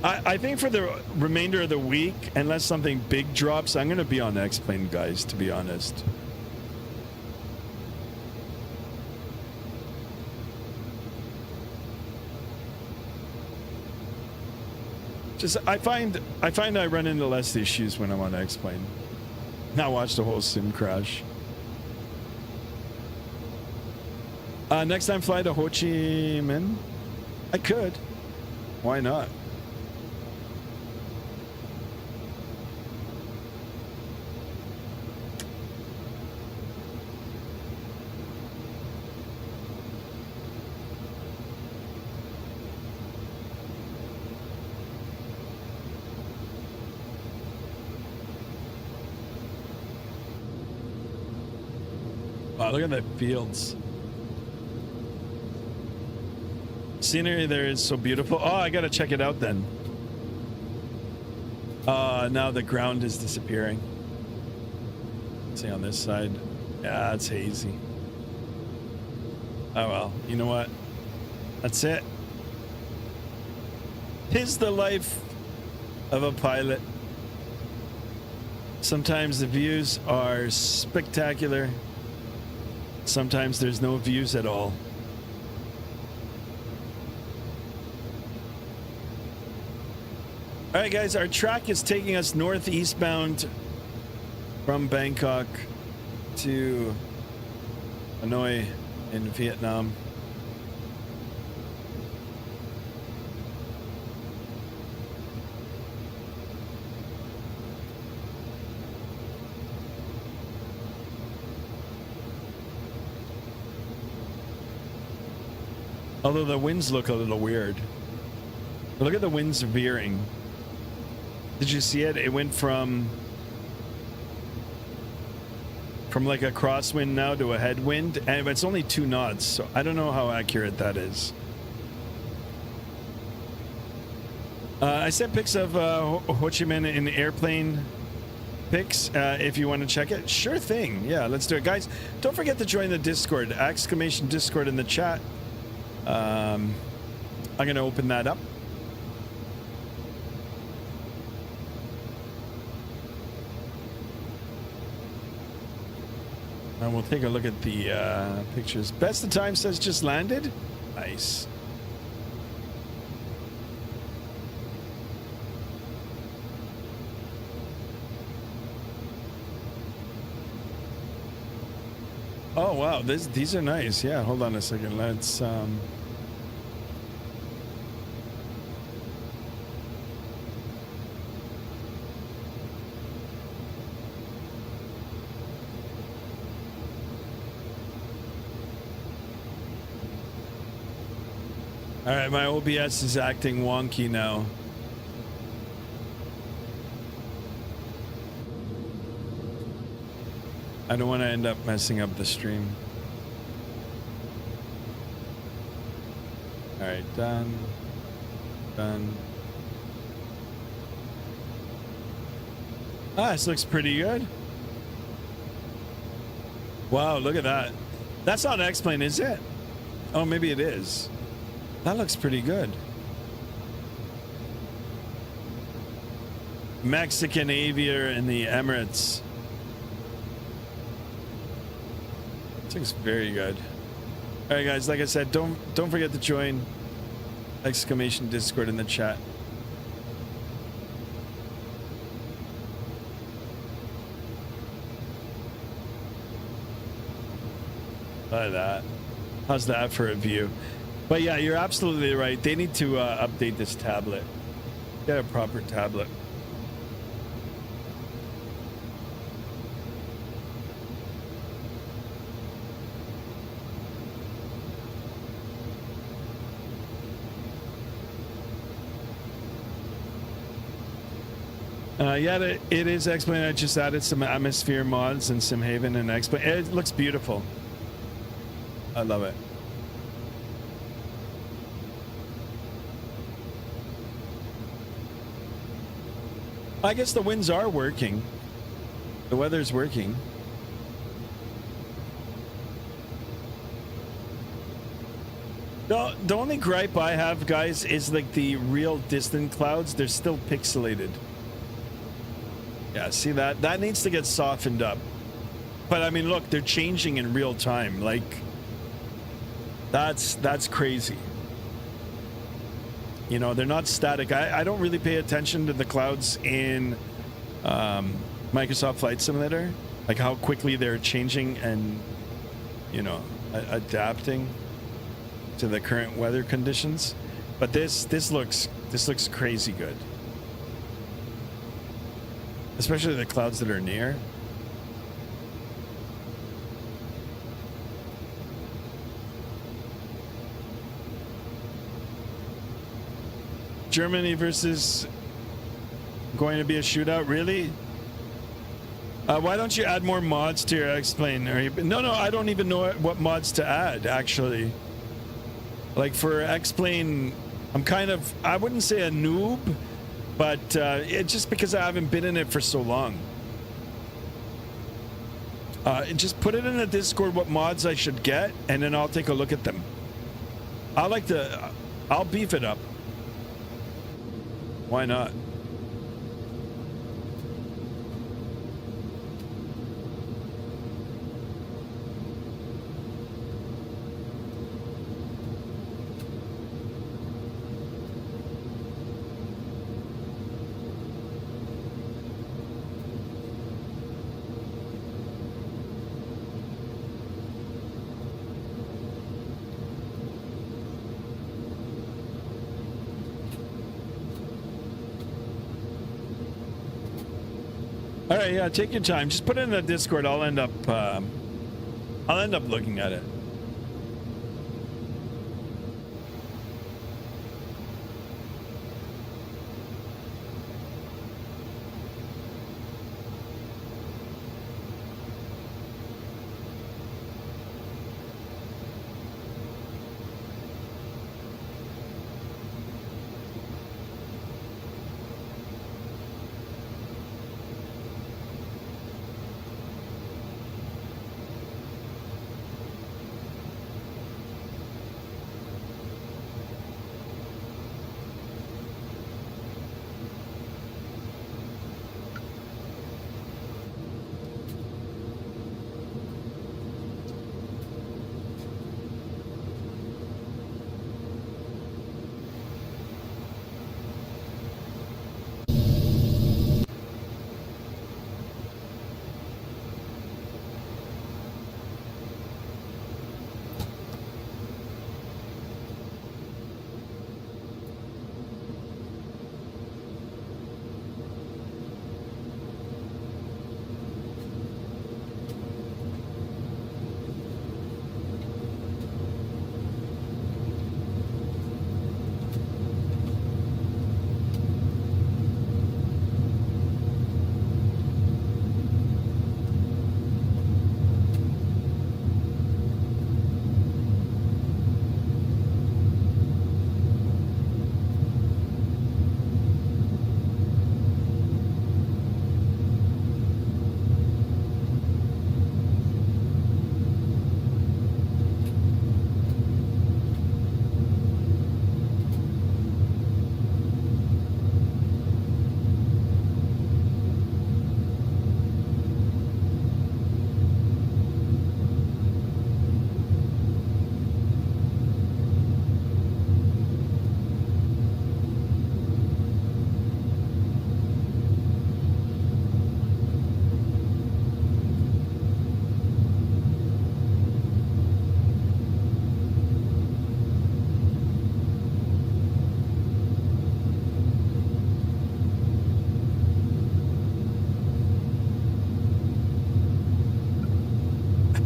I think for the remainder of the week, unless something big drops, I'm going to be on X-Plane, guys, to be honest. Just I find I run into less issues when I'm on X-Plane. Now watch the whole sim crash. Next time fly to Ho Chi Minh? I could. Why not? Wow, look at the fields. Scenery there is so beautiful. Oh, I gotta check it out then. Now the ground is disappearing. Let's see on this side. Yeah, it's hazy. Oh well, you know what? That's it. 'Tis the life of a pilot. Sometimes the views are spectacular. Sometimes there's no views at all. All right, guys, our track is taking us northeastbound from Bangkok to Hanoi in Vietnam. Although the winds look a little weird. Look at the winds veering. Did you see it? It went from like a crosswind now to a headwind, and it's only 2 knots, so I don't know how accurate that is. I sent pics of Ho Chi Minh in airplane pics. If you want to check it, sure thing. Yeah, let's do it, guys. Don't forget to join the Discord. Exclamation Discord in the chat. I'm going to open that up. And we'll take a look at the pictures. Best of time says just landed. Nice. Oh wow, these are nice. Yeah, hold on a second. Let's all right, my OBS is acting wonky now. I don't want to end up messing up the stream. All right, done. Done. Ah, this looks pretty good. Wow, look at that. That's not an X-Plane, is it? Oh, maybe it is. That looks pretty good. Mexican Aviator in the Emirates. This looks very good. All right, guys. Like I said, don't forget to join exclamation Discord in the chat. Look at that. How's that for a view? But yeah, you're absolutely right. They need to update this tablet. Get a proper tablet. Yeah, it is X-Plane. I just added some atmosphere mods and SimHaven and X-Plane. It looks beautiful. I love it. I guess the winds are working. The weather's working. The only gripe I have, guys, is like the real distant clouds. They're still pixelated. Yeah, see that? That needs to get softened up. But I mean, look, they're changing in real time. Like, that's crazy. You know, they're not static. I don't really pay attention to the clouds in Microsoft Flight Simulator, like how quickly they're changing and, you know, adapting to the current weather conditions. But this looks crazy good. Especially the clouds that are near. Germany versus going to be a shootout, really? Why don't you add more mods to your X-Plane? No, I don't even know what mods to add, actually. Like for X-Plane, I'm kind of, I wouldn't say a noob, but it's just because I haven't been in it for so long. Just put it in the Discord what mods I should get, and then I'll take a look at them. I'll beef it up. Why not? All right, yeah, take your time. Just put it in the Discord. I'll end up looking at it.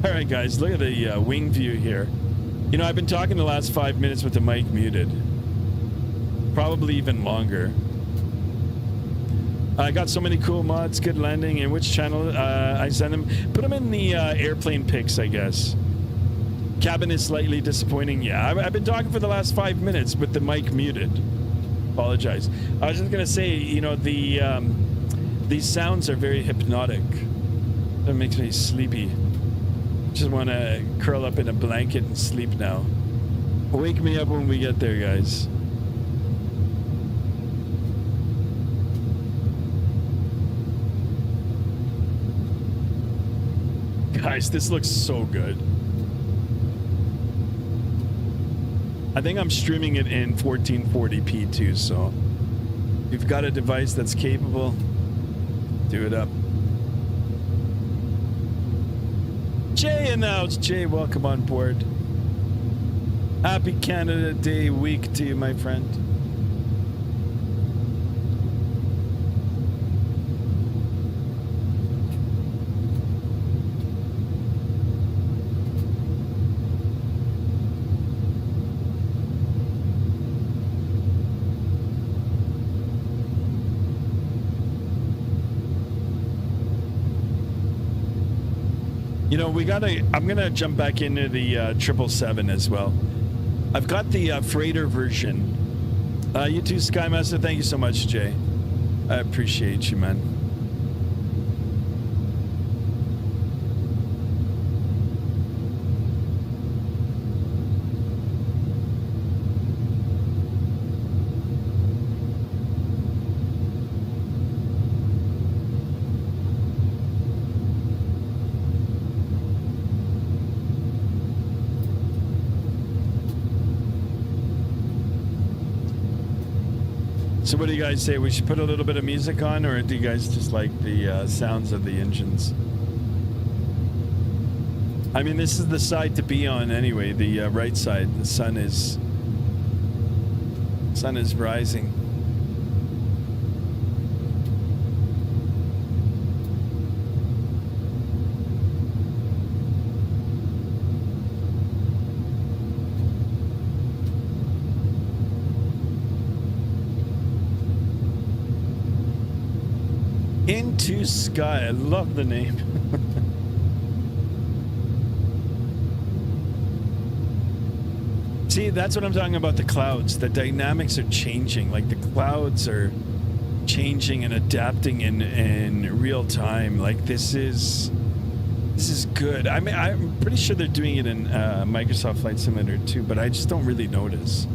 All right, guys, look at the wing view here. You know, I've been talking the last 5 minutes with the mic muted. Probably even longer. I got so many cool mods, good landing, and which channel I send them. Put them in the airplane pics, I guess. Cabin is slightly disappointing. Yeah, I've been talking for the last 5 minutes with the mic muted. Apologize. I was just gonna say, you know, these sounds are very hypnotic. That makes me sleepy. Just want to curl up in a blanket and sleep now. Wake me up when we get there, guys. Guys, this looks so good. I think I'm streaming it in 1440p too, so if you've got a device that's capable, do it up. Jay announced. Jay, welcome on board. Happy Canada Day week to you, my friend. You know, I'm gonna jump back into the 777 as well. I've got the freighter version. You too, Skymaster. Thank you so much, Jay. I appreciate you, man. So what do you guys say? We should put a little bit of music on, or do you guys just like the sounds of the engines? I mean, this is the side to be on anyway, the right side. The sun is rising. Into Sky. I love the name. See, that's what I'm talking about, the clouds. The dynamics are changing. Like the clouds are changing and adapting in real time. Like this is good. I mean, I'm pretty sure they're doing it in Microsoft Flight Simulator too, but I just don't really notice.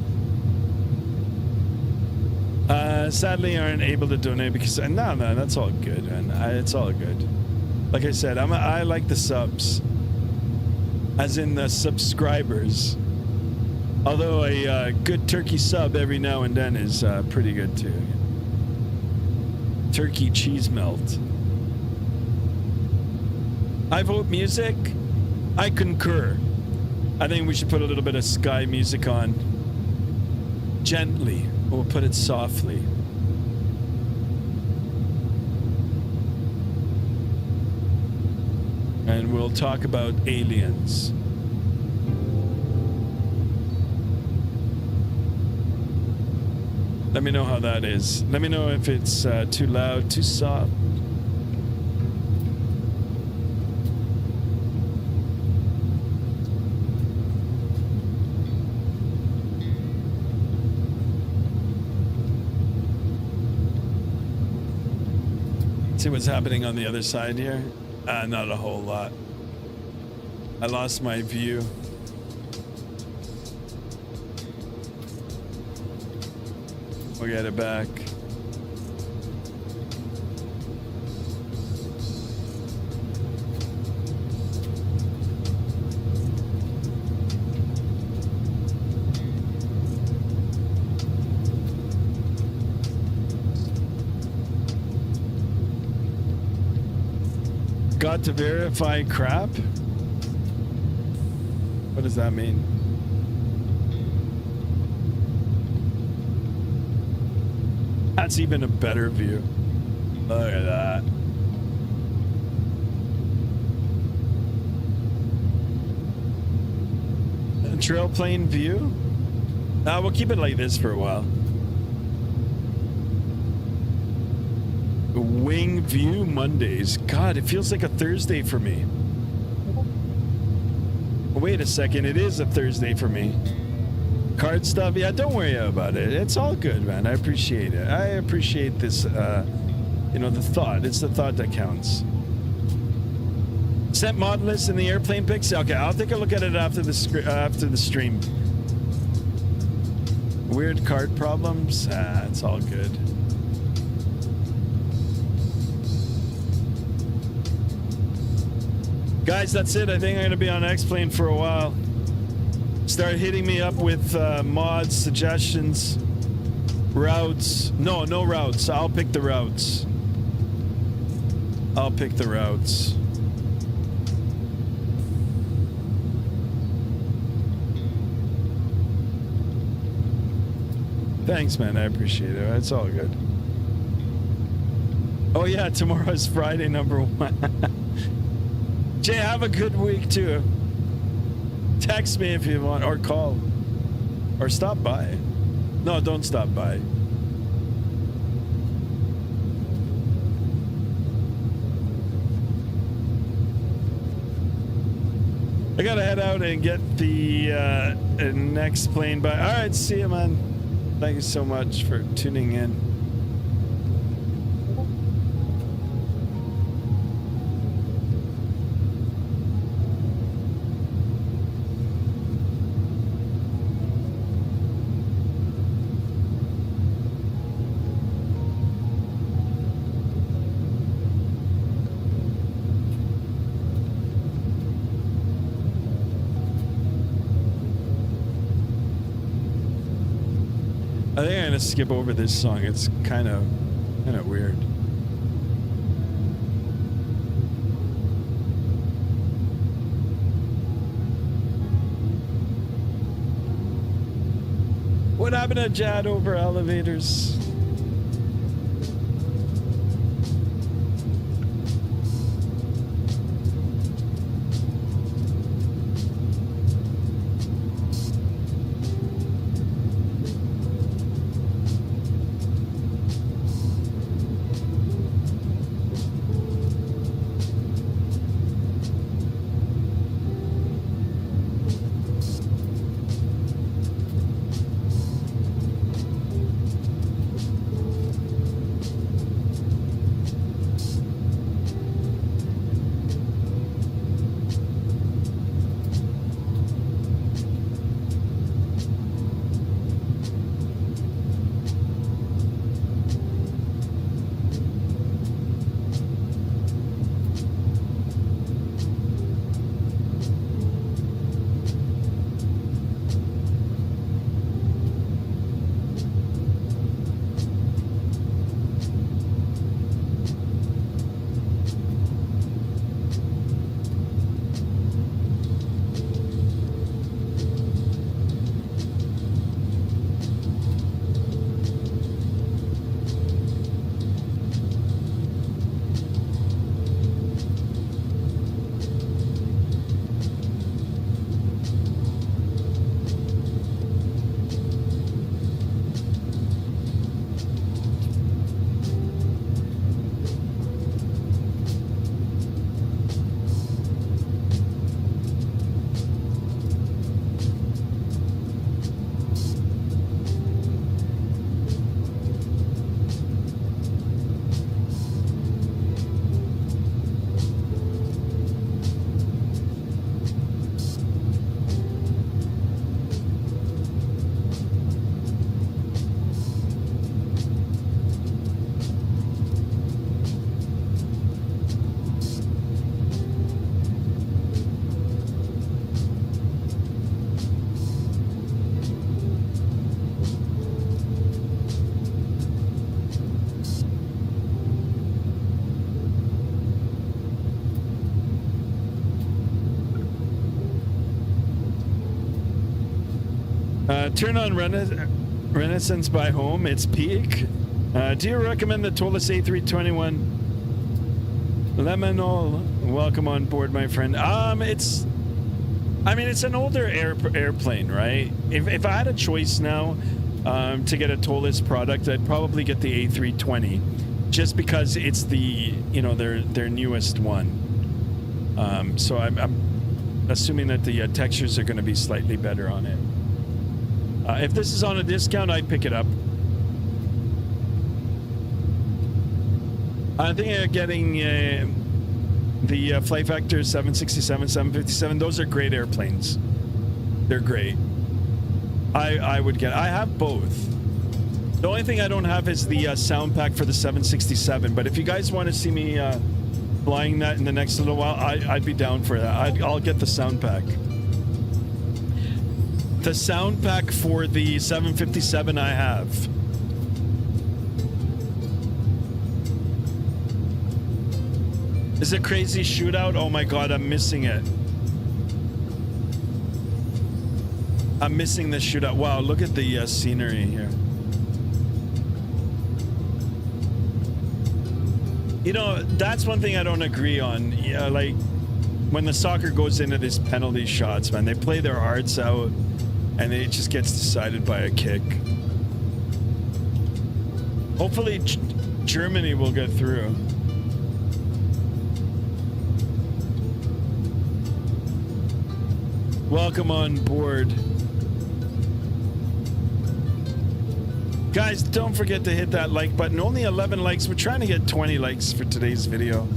Sadly, aren't able to donate because no, that's all good, man. It's all good. Like I said, I like the subs, as in the subscribers. Although a good turkey sub every now and then is pretty good too. Turkey cheese melt. I vote music. I concur. I think we should put a little bit of Sky music on. Gently. We'll put it softly. And we'll talk about aliens. Let me know how that is. Let me know if it's too loud, too soft. See what's happening on the other side here? Not a whole lot. I lost my view. We'll get it back. Got to verify crap? What does that mean? That's even a better view. Look at that. Trail plane view? We'll keep it like this for a while. Wing view Mondays. God, it feels like a Thursday for me. Wait a second, it is a Thursday for me. Card stuff? Yeah, don't worry about it. It's all good, man. I appreciate it. I appreciate this, you know, the thought. It's the thought that counts. Sent mod list in the airplane pics? Okay, I'll take a look at it after the stream. Weird card problems? It's all good. Guys, that's it. I think I'm going to be on X-Plane for a while. Start hitting me up with mods, suggestions, routes. No routes. I'll pick the routes. I'll pick the routes. Thanks, man. I appreciate it. It's all good. Oh, yeah. Tomorrow's Friday, #1. Jay, have a good week, too. Text me if you want, or call, or stop by. No, don't stop by. I gotta head out and get the next plane by. All right, see you, man. Thank you so much for tuning in. I think I'm gonna skip over this song. It's kind of weird. What happened to Jad over elevators? Turn on Renaissance by Home. It's peak. Do you recommend the Toliss A321? Lemonol, welcome on board, my friend. It's I mean, it's an older airplane, right? If I had a choice now to get a Toliss product, I'd probably get the A320, just because it's the, you know, their newest one. So I'm assuming that the textures are going to be slightly better on it. If this is on a discount, I'd pick it up. I think getting the Flight Factor 767, 757, those are great airplanes. They're great. I would get, I have both. The only thing I don't have is the sound pack for the 767, but if you guys want to see me flying that in the next little while, I'd be down for that. I'll get the sound pack. The sound pack for the 757 I have. Is it crazy shootout? Oh my god, I'm missing it. I'm missing the shootout. Wow, look at the scenery here. You know, that's one thing I don't agree on. Yeah, like when the soccer goes into these penalty shots, man, they play their hearts out and it just gets decided by a kick. Hopefully Germany will get through. Welcome on board. Guys, don't forget to hit that like button. Only 11 likes. We're trying to get 20 likes for today's video.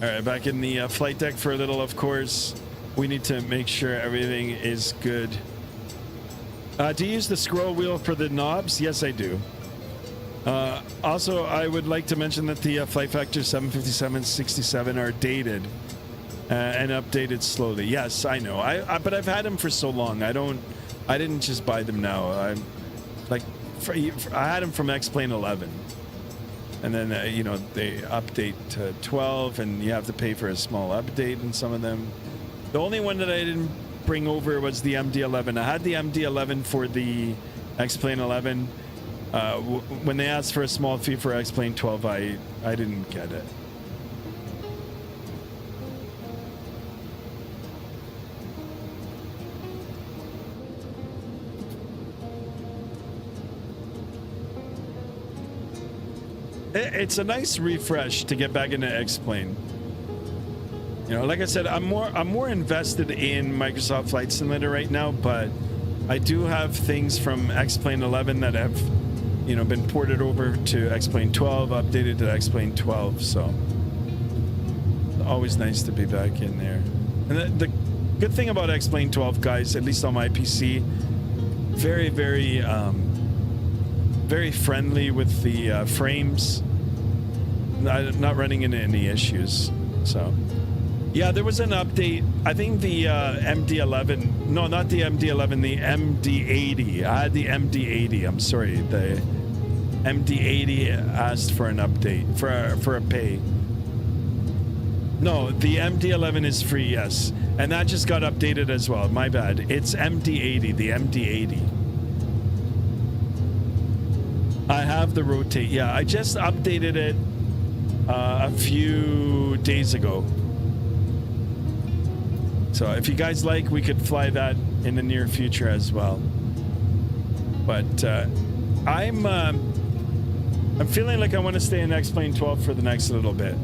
All right, back in the flight deck for a little, of course. We need to make sure everything is good. Do you use the scroll wheel for the knobs? Yes, I do. Also, I would like to mention that the Flight Factor 757 67 are dated and updated slowly. Yes, I know. But I've had them for so long. I didn't just buy them now. I had them from X-Plane 11. And then, you know, they update to 12 and you have to pay for a small update in some of them. The only one that I didn't bring over was the MD-11. I had the MD-11 for the X-Plane 11. When they asked for a small fee for X-Plane 12, I didn't get it. It's a nice refresh to get back into X-Plane. You know, like I said, I'm more invested in Microsoft Flight Simulator right now, but I do have things from X-Plane 11 that have, you know, been ported over to X-Plane 12, updated to X-Plane 12, so always nice to be back in there. And the good thing about X-Plane 12, guys, at least on my PC, very, very, very friendly with the frames. Not running into any issues, so. Yeah, there was an update. I think the MD-11, no, not the MD-11, the MD-80. I had the MD-80, I'm sorry. The MD-80 asked for an update, for a pay. No, the MD-11 is free, yes. And that just got updated as well, my bad. It's MD-80, the MD-80. I have the rotate, yeah. I just updated it a few days ago. So if you guys like, we could fly that in the near future as well. But I'm feeling like I want to stay in X-Plane 12 for the next little bit.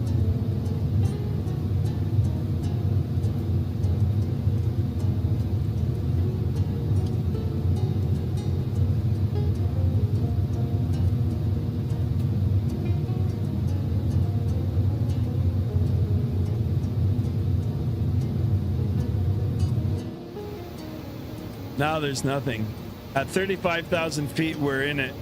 Now there's nothing. At 35,000 feet, we're in it.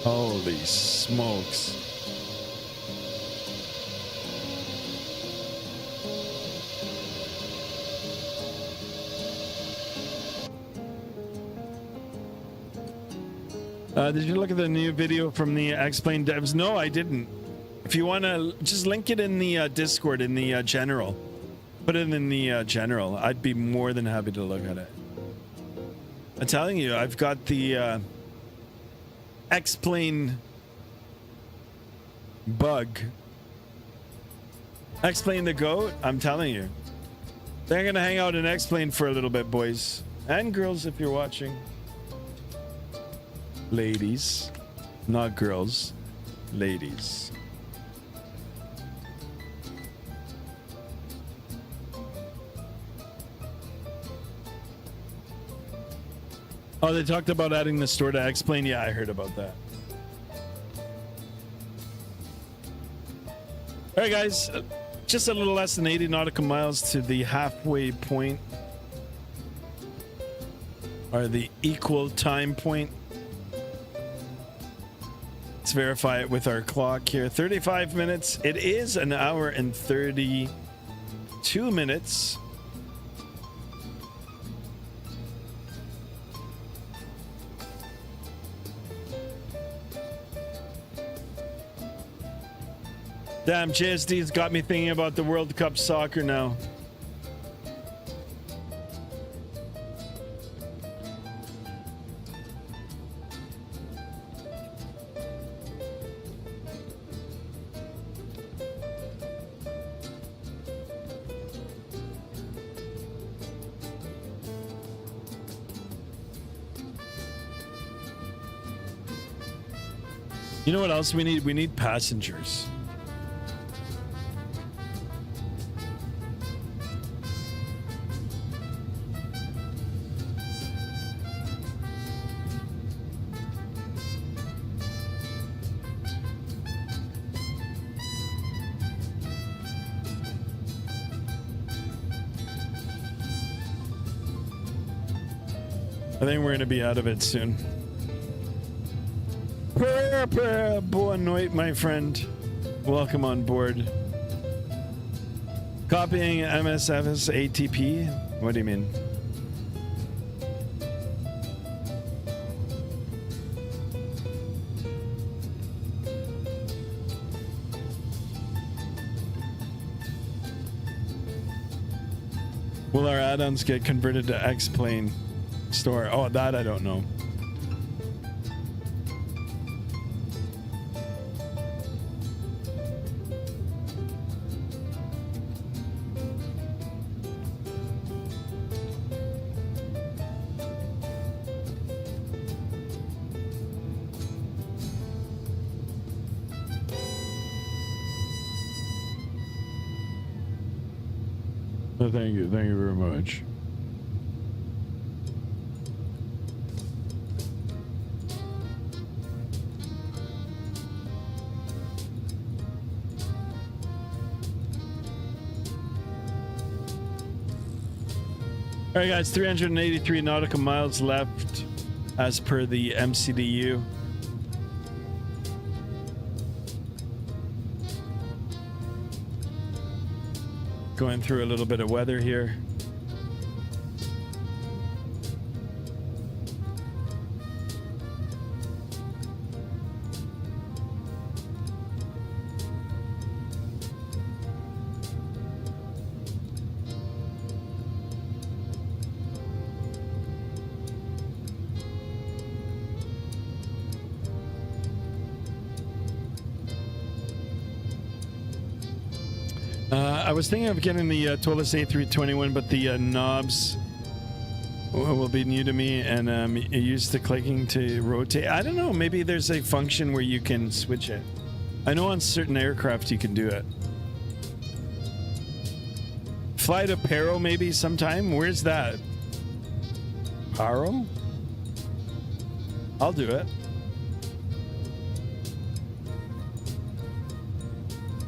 Holy smokes. Did you look at the new video from the X-Plane devs? No, I didn't. If you want to, just link it in the Discord, in the general. Put it in the general. I'd be more than happy to look at it. I'm telling you, I've got the X-Plane bug. X-Plane the GOAT, I'm telling you. They're going to hang out in X-Plane for a little bit, boys. And girls, if you're watching. Ladies. Not girls. Ladies. Oh, they talked about adding the store to X-Plane? Yeah, I heard about that. All right, guys. Just a little less than 80 nautical miles to the halfway point. Or the equal time point. Let's verify it with our clock here. 35 minutes. It is an hour and 32 minutes. Damn, JSD's got me thinking about the World Cup soccer now. You know what else we need? We need passengers. I think we're going to be out of it soon. Boa noite, my friend. Welcome on board. Copying MSF's ATP? What do you mean? Will our add-ons get converted to X-Plane store? Oh, that I don't know. Thank you very much. All right, guys, 383 nautical miles left as per the MCDU. Going through a little bit of weather here. I was thinking of getting the Toliss A321, but the knobs will be new to me, and used to clicking to rotate. I don't know. Maybe there's a function where you can switch it. I know on certain aircraft you can do it. Fly to Paro maybe sometime. Where's that? Paro? I'll do it.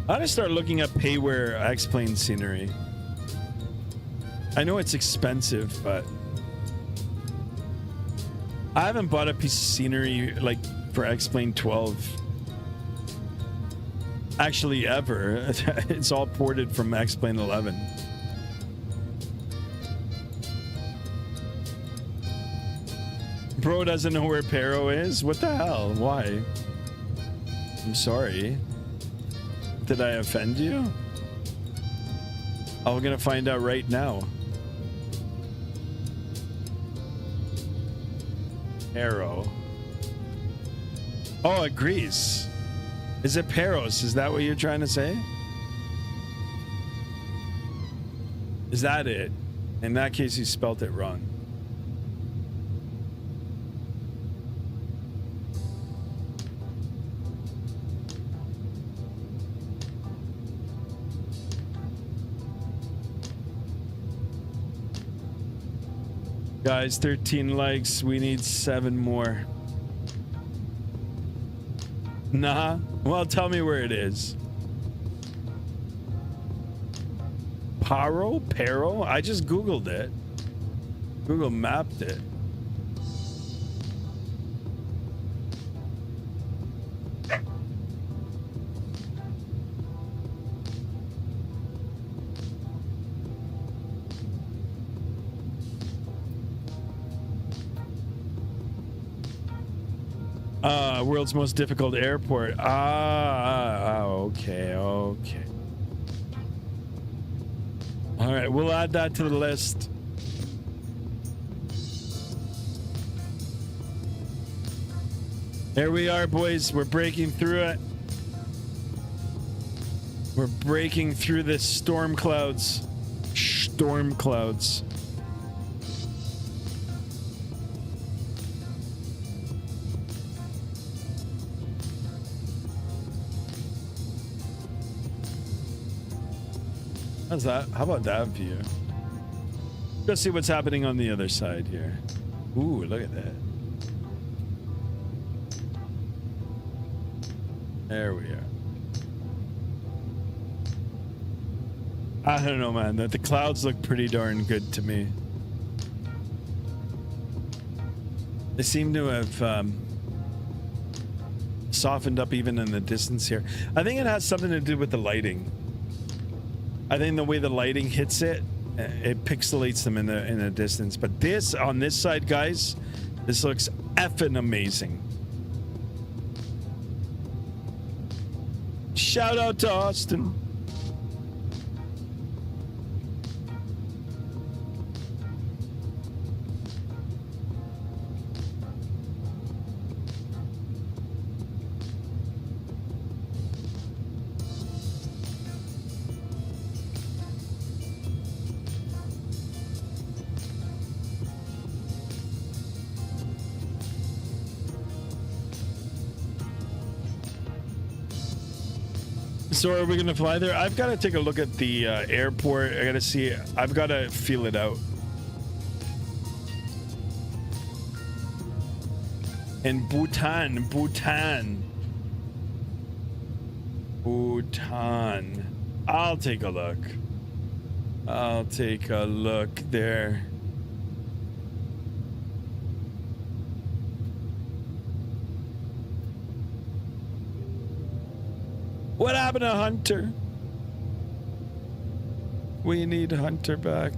I ought to start looking up payware X-Plane scenery. I know it's expensive, but I haven't bought a piece of scenery like for X-Plane 12 actually ever. It's all ported from X-Plane 11. Bro doesn't know where Pero is? What the hell? Why? I'm sorry. Did I offend you? Oh, we're gonna find out right now. Pero. Oh, agrees. Is it Peros? Is that what you're trying to say? Is that it? In that case, you spelt it wrong. Guys, 13 likes. We need 7 more. Nah. Well, tell me where it is. Pero? I just Googled it. Google mapped it. World's most difficult airport. Okay. All right, we'll add that to the list. There we are, boys. We're breaking through it. We're breaking through the storm clouds. Storm clouds. How's that? How about that view? Let's see what's happening on the other side here. Ooh, look at that. There we are. I don't know, man. The clouds look pretty darn good to me. They seem to have softened up even in the distance here. I think it has something to do with the lighting. I think the way the lighting hits it, it pixelates them in the distance. But this, on this side, guys, this looks effing amazing. Shout out to Austin. So are we gonna fly there? I've got to take a look at the airport. I gotta see. I've got to feel it out. In Bhutan. I'll take a look. I'll take a look there. What happened to Hunter? We need Hunter back.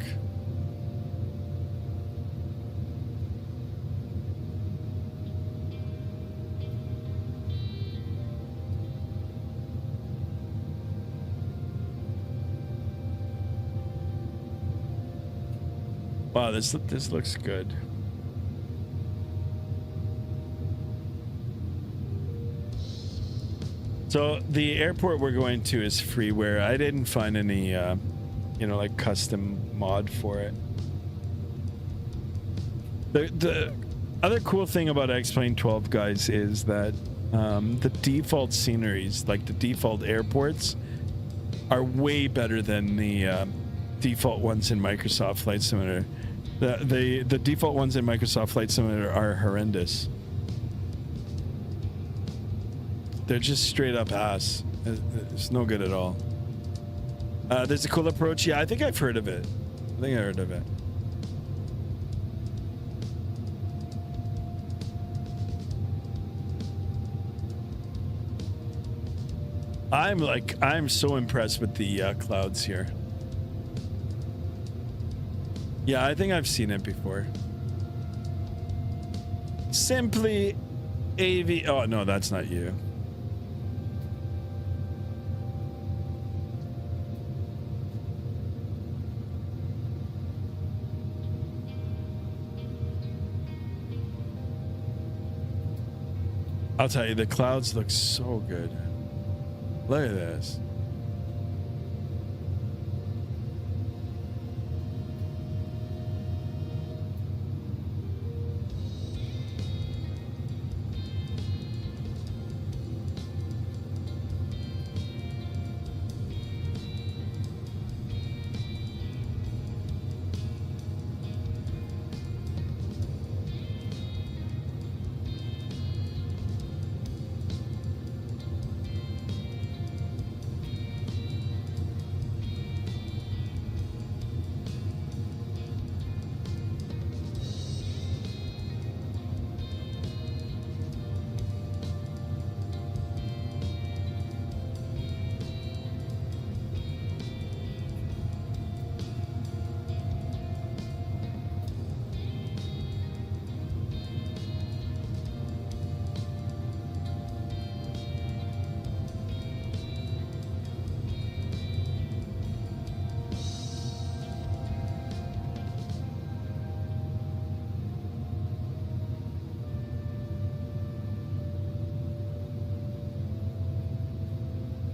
Wow, this looks good. So the airport we're going to is freeware. I didn't find any, you know, like custom mod for it. The other cool thing about X-Plane 12, guys, is that the default sceneries, like the default airports, are way better than the default ones in Microsoft Flight Simulator. The default ones in Microsoft Flight Simulator are horrendous. They're just straight up ass. It's no good at all. There's a cool approach. Yeah, I think I've heard of it. I think I heard of it. I'm so impressed with the clouds here. Yeah, I think I've seen it before. Simply Oh, no, that's not you. I'll tell you, the clouds look so good. Look at this.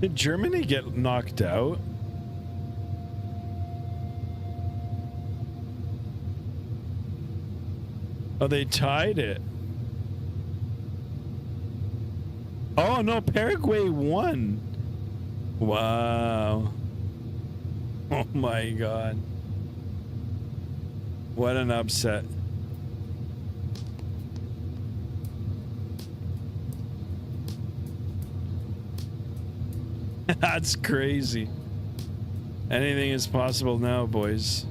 Did Germany get knocked out? Oh, they tied it. Oh, no, Paraguay won. Wow. Oh, my God. What an upset. That's crazy. Anything is possible now, boys.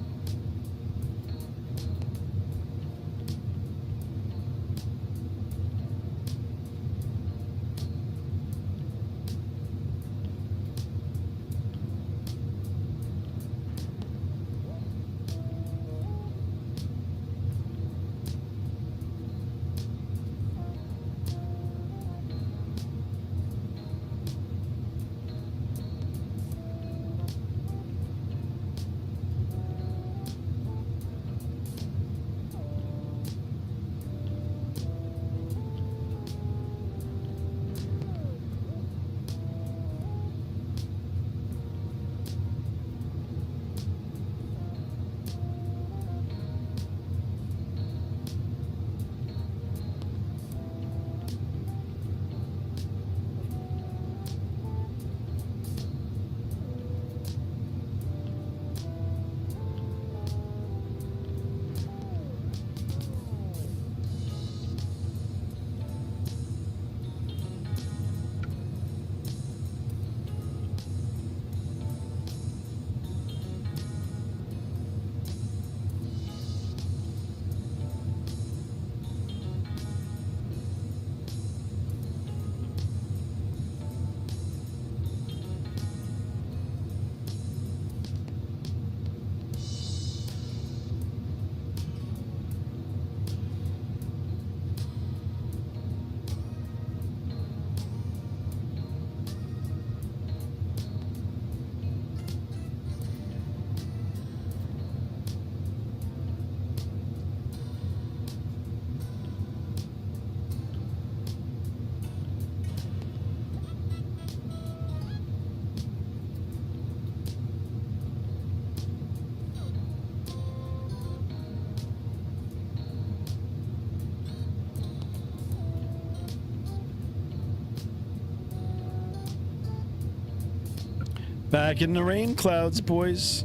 Back in the rain clouds, boys.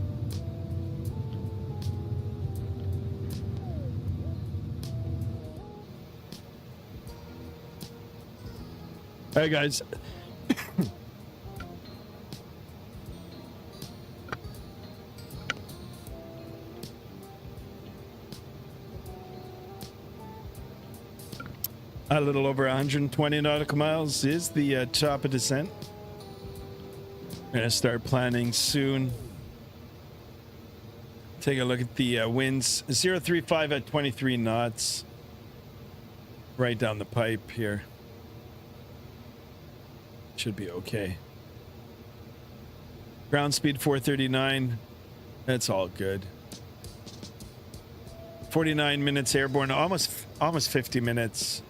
All right, guys. A little over 120 nautical miles is the top of descent. We're gonna start planning soon. Take a look at the winds. 035 at 23 knots. right down the pipe here. Should be okay. Ground speed 439. That's all good. 49 minutes airborne, almost 50 minutes.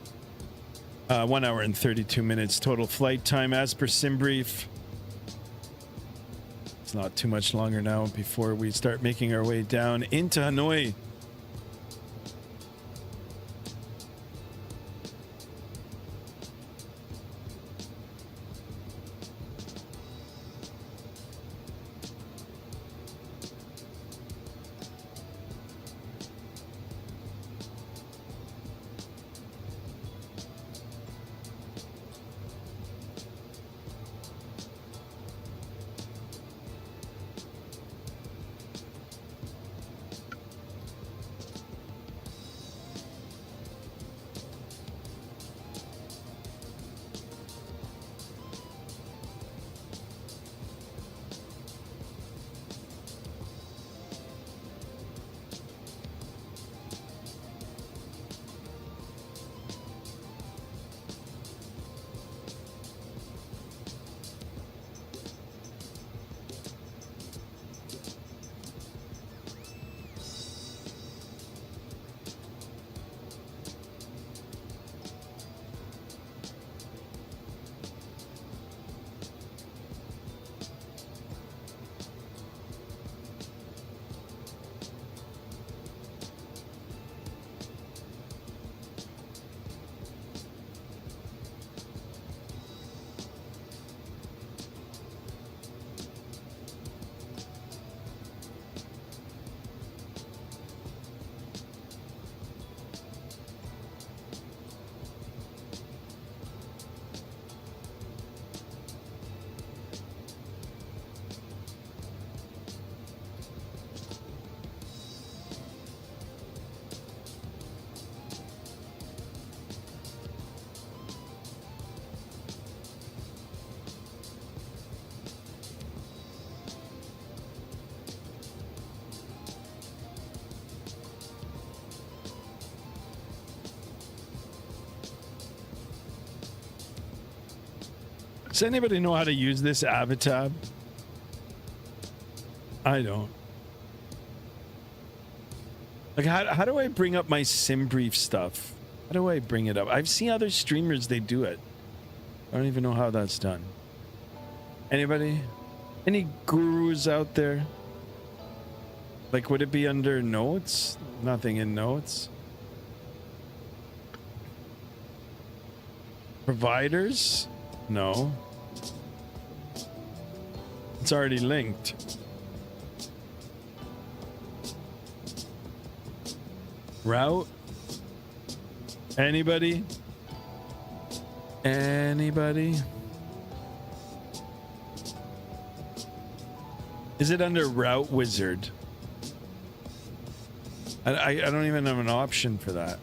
1 hour and 32 minutes total flight time as per SimBrief. It's not too much longer now before we start making our way down into Hanoi. Does anybody know how to use this Avatab? I don't. Like, how do I bring up my SimBrief stuff? How do I bring it up? I've seen other streamers, they do it. I don't even know how that's done. Anybody? Any gurus out there? Like, would it be under notes? Nothing in notes. Providers? No. It's already linked. Route? Anybody? Anybody? Is it under Route Wizard? I don't even have an option for that.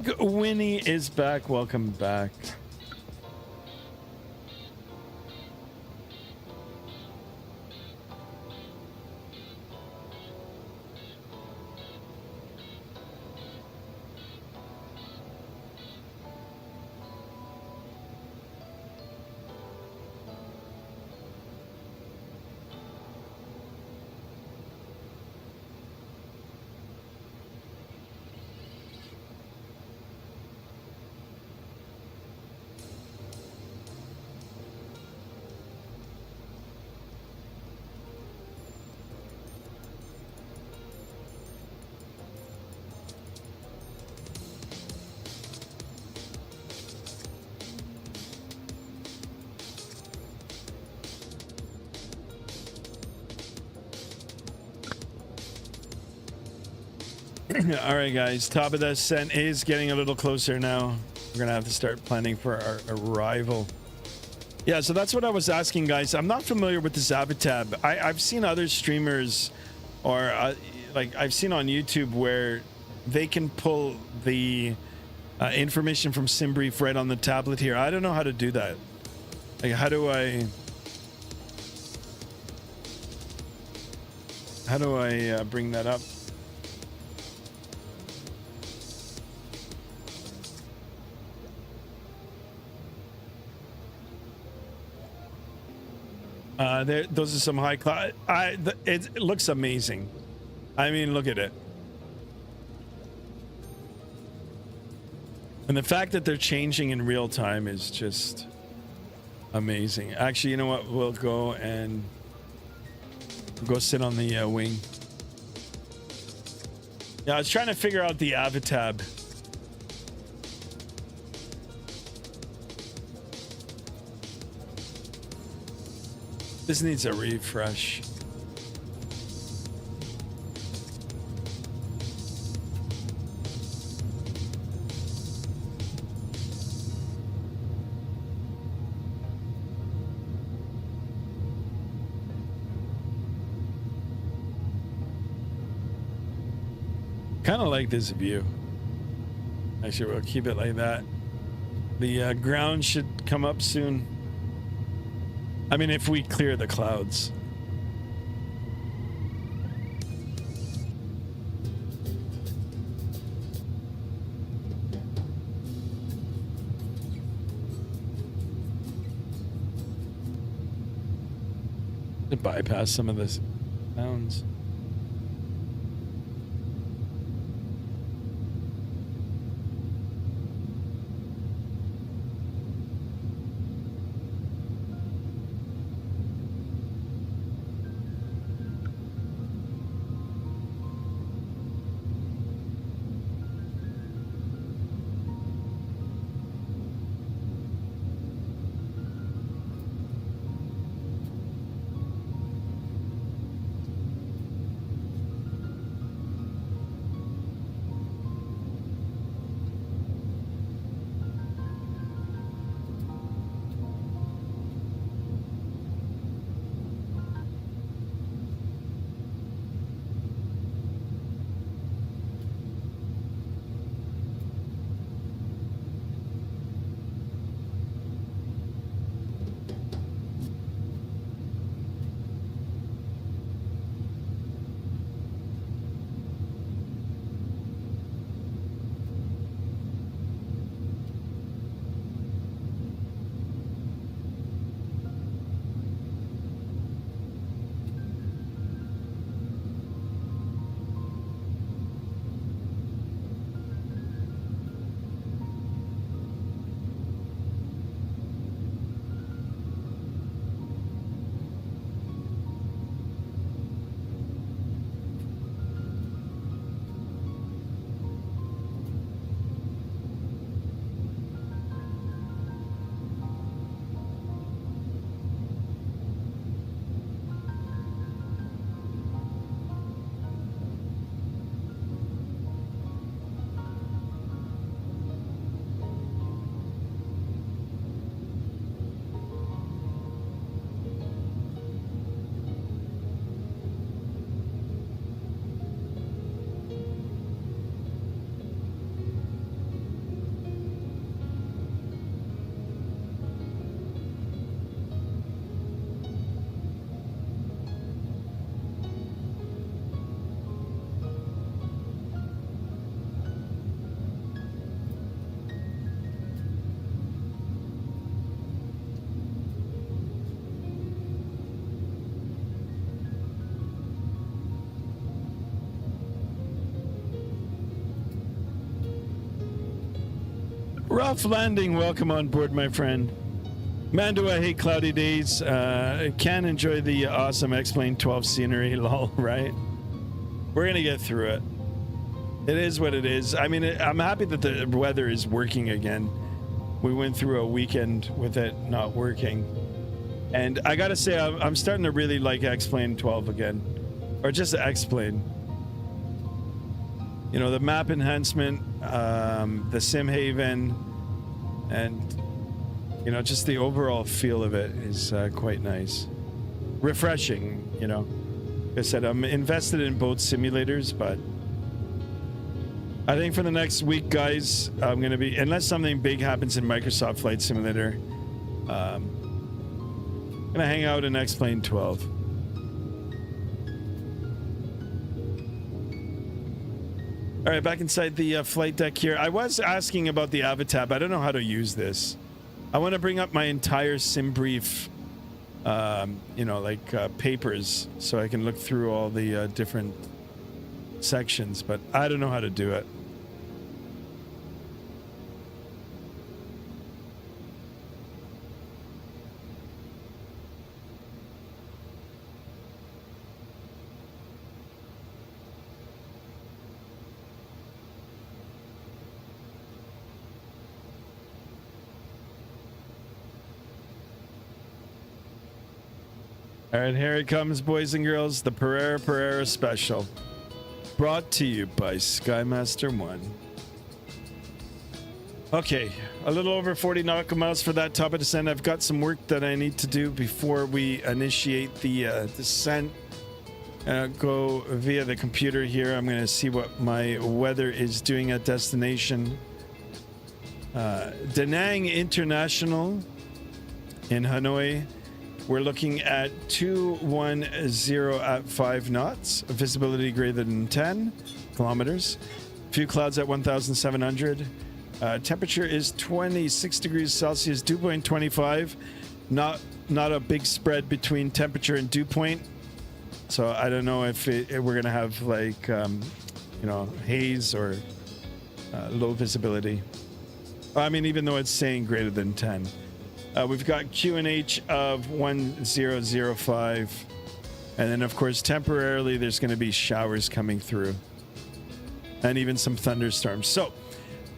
Big Winnie is back. Welcome back. All right, guys. Top of the ascent is getting a little closer now. We're gonna have to start planning for our arrival. Yeah, so that's what I was asking, guys. I'm not familiar with this Avatab. I've seen other streamers, or like I've seen on YouTube where they can pull the information from SimBrief right on the tablet here. I don't know how to do that. Like, how do I bring that up? Those are some high class. It looks amazing. I mean, look at it. And the fact that they're changing in real time is just amazing. Actually, you know what? We'll go sit on the wing. Yeah, I was trying to figure out the Avatab. This needs a refresh. Kind of like this view. Actually, we'll keep it like that. The ground should come up soon. I mean, if we clear the clouds. To bypass some of the sounds. Rough landing. Welcome on board, my friend. Mando, I hate cloudy days. Can enjoy the awesome X-Plane 12 scenery. Lol, right? We're gonna get through it. It is what it is. I mean, I'm happy that the weather is working again. We went through a weekend with it not working. And I gotta say, I'm starting to really like X-Plane 12 again. Or just X-Plane. You know, the map enhancement, the sim haven, and, you know, just the overall feel of it is quite nice. Refreshing, you know. Like I said, I'm invested in both simulators, but I think for the next week, guys, I'm going to be, unless something big happens in Microsoft Flight Simulator, I'm going to hang out in X-Plane 12. All right, back inside the flight deck here. I was asking about the Avatab. I don't know how to use this. I want to bring up my entire sim brief, you know, like papers, so I can look through all the different sections, but I don't know how to do it. All right, here it comes, boys and girls. The Pereira special. Brought to you by Skymaster 1. Okay, a little over 40 nautical miles for that top of descent. I've got some work that I need to do before we initiate the descent. Go via the computer here. I'm going to see what my weather is doing at destination. Da Nang International in Hanoi. We're looking at 210 at 5 knots, visibility greater than 10 kilometers, few clouds at 1,700. Temperature is 26 degrees Celsius, dew point 25. Not a big spread between temperature and dew point. So I don't know if we're going to have like, you know, haze or low visibility. I mean, even though it's saying greater than 10. We've got QNH of 1005, and then of course temporarily there's going to be showers coming through and even some thunderstorms. So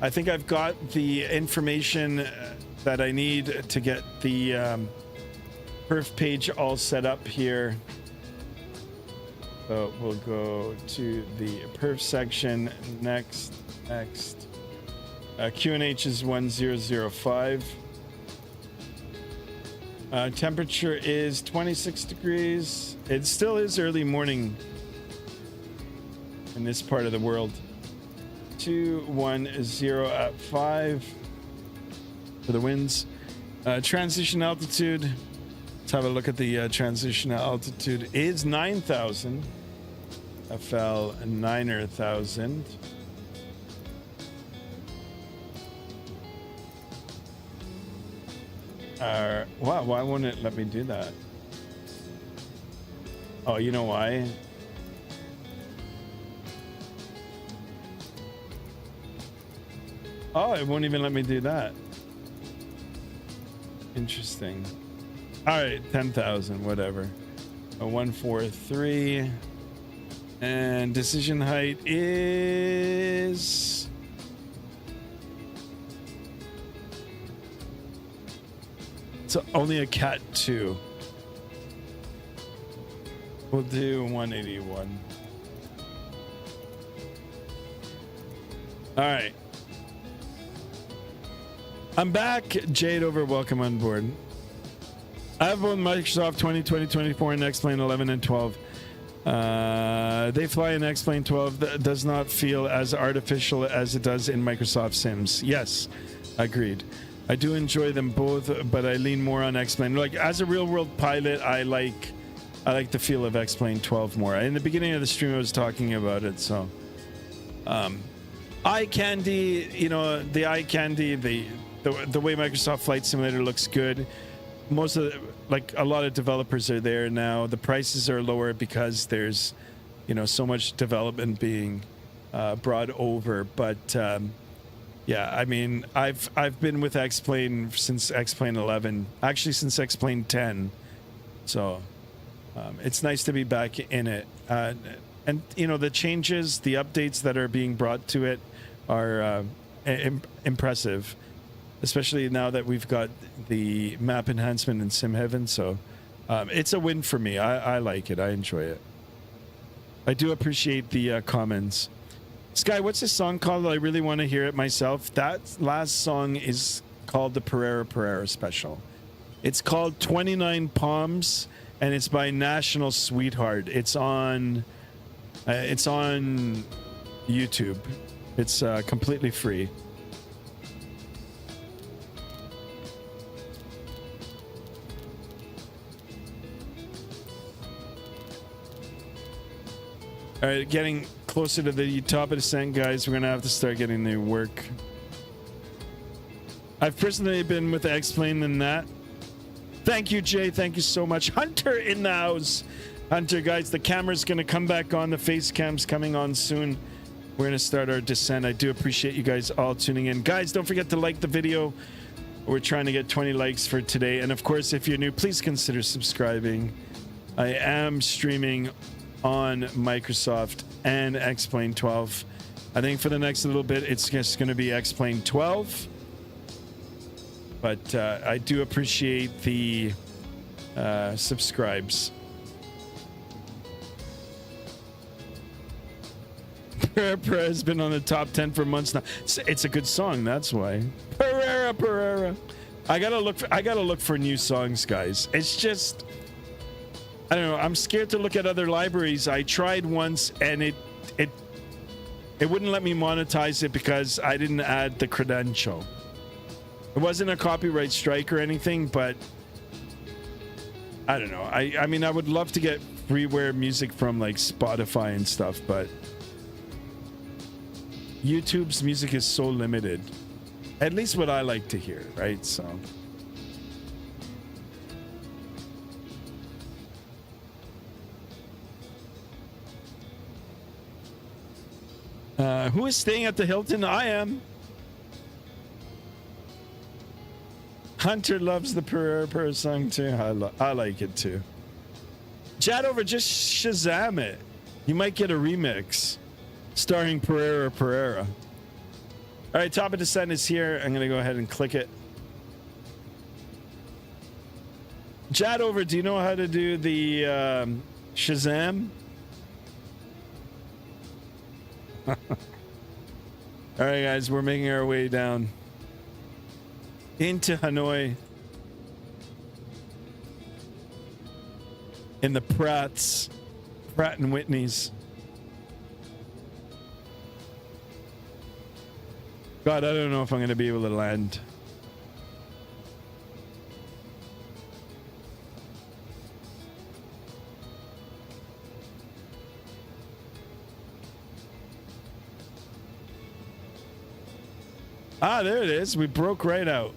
I think I've got the information that I need to get the perf page all set up here. So we'll go to the perf section next. QNH is 1005. Temperature is 26 degrees. It still is early morning in this part of the world. 210 at 5 for the winds. Transition altitude. Let's have a look at the transition altitude. Is 9,000. FL 9,000. Wow, why won't it let me do that? Oh, you know why? Oh, it won't even let me do that. Interesting. All right, 10,000, whatever. 143. And decision height is... It's only a Cat 2. We'll do 181. All right. I'm back. Jade over, welcome on board. I have both Microsoft 2020, 24 and X-Plane 11 and 12. They fly in X-Plane 12 that does not feel as artificial as it does in Microsoft Sims. Yes, agreed. I do enjoy them both, but I lean more on X-Plane. Like as a real-world pilot, I like the feel of X-Plane 12 more. In the beginning of the stream, I was talking about it. So, eye candy, you know, the eye candy, the way Microsoft Flight Simulator looks good. Most of like a lot of developers are there now. The prices are lower because there's, you know, so much development being brought over, but. Yeah, I mean, I've been with X-Plane since X-Plane 11, actually since X-Plane 10. So it's nice to be back in it. And you know, the changes, the updates that are being brought to it are impressive, especially now that we've got the map enhancement in Sim Heaven. So it's a win for me. I like it. I enjoy it. I do appreciate the comments. Sky, what's this song called? I really want to hear it myself. That last song is called the Pereira Special. It's called 29 Palms, and it's by National Sweetheart. It's on YouTube. It's completely free. All right, getting closer to the top of descent, guys. We're gonna have to start getting the work. I've personally been with the X-Plane than that. Thank you, Jay. Thank you so much. Hunter in the house. Hunter, guys, the camera's gonna come back on. The face cam's coming on soon. We're gonna start our descent. I do appreciate you guys all tuning in. Guys, don't forget to like the video. We're trying to get 20 likes for today. And of course, if you're new, please consider subscribing. I am streaming on Microsoft and X-Plane 12. I think for the next little bit, it's just going to be X-Plane 12. But I do appreciate the subscribes. Pereira has been on the top 10 for months now. It's a good song, that's why. Pereira. I gotta look for new songs, guys. It's just, I don't know. I'm scared to look at other libraries. I tried once, and it wouldn't let me monetize it because I didn't add the credential. It wasn't a copyright strike or anything, but I don't know. I mean, I would love to get freeware music from like Spotify and stuff, but YouTube's music is so limited. At least what I like to hear, right? So. Who is staying at the Hilton? I am. Hunter loves the Pereira song too. I like it too. Chat over, just Shazam it. You might get a remix starring Pereira. All right, top of descent is here. I'm gonna go ahead and click it. Chat over, do you know how to do the Shazam? All right, guys, we're making our way down into Hanoi in the Pratt and Whitneys. God, I don't know if I'm going to be able to land. Ah, there it is. We broke right out.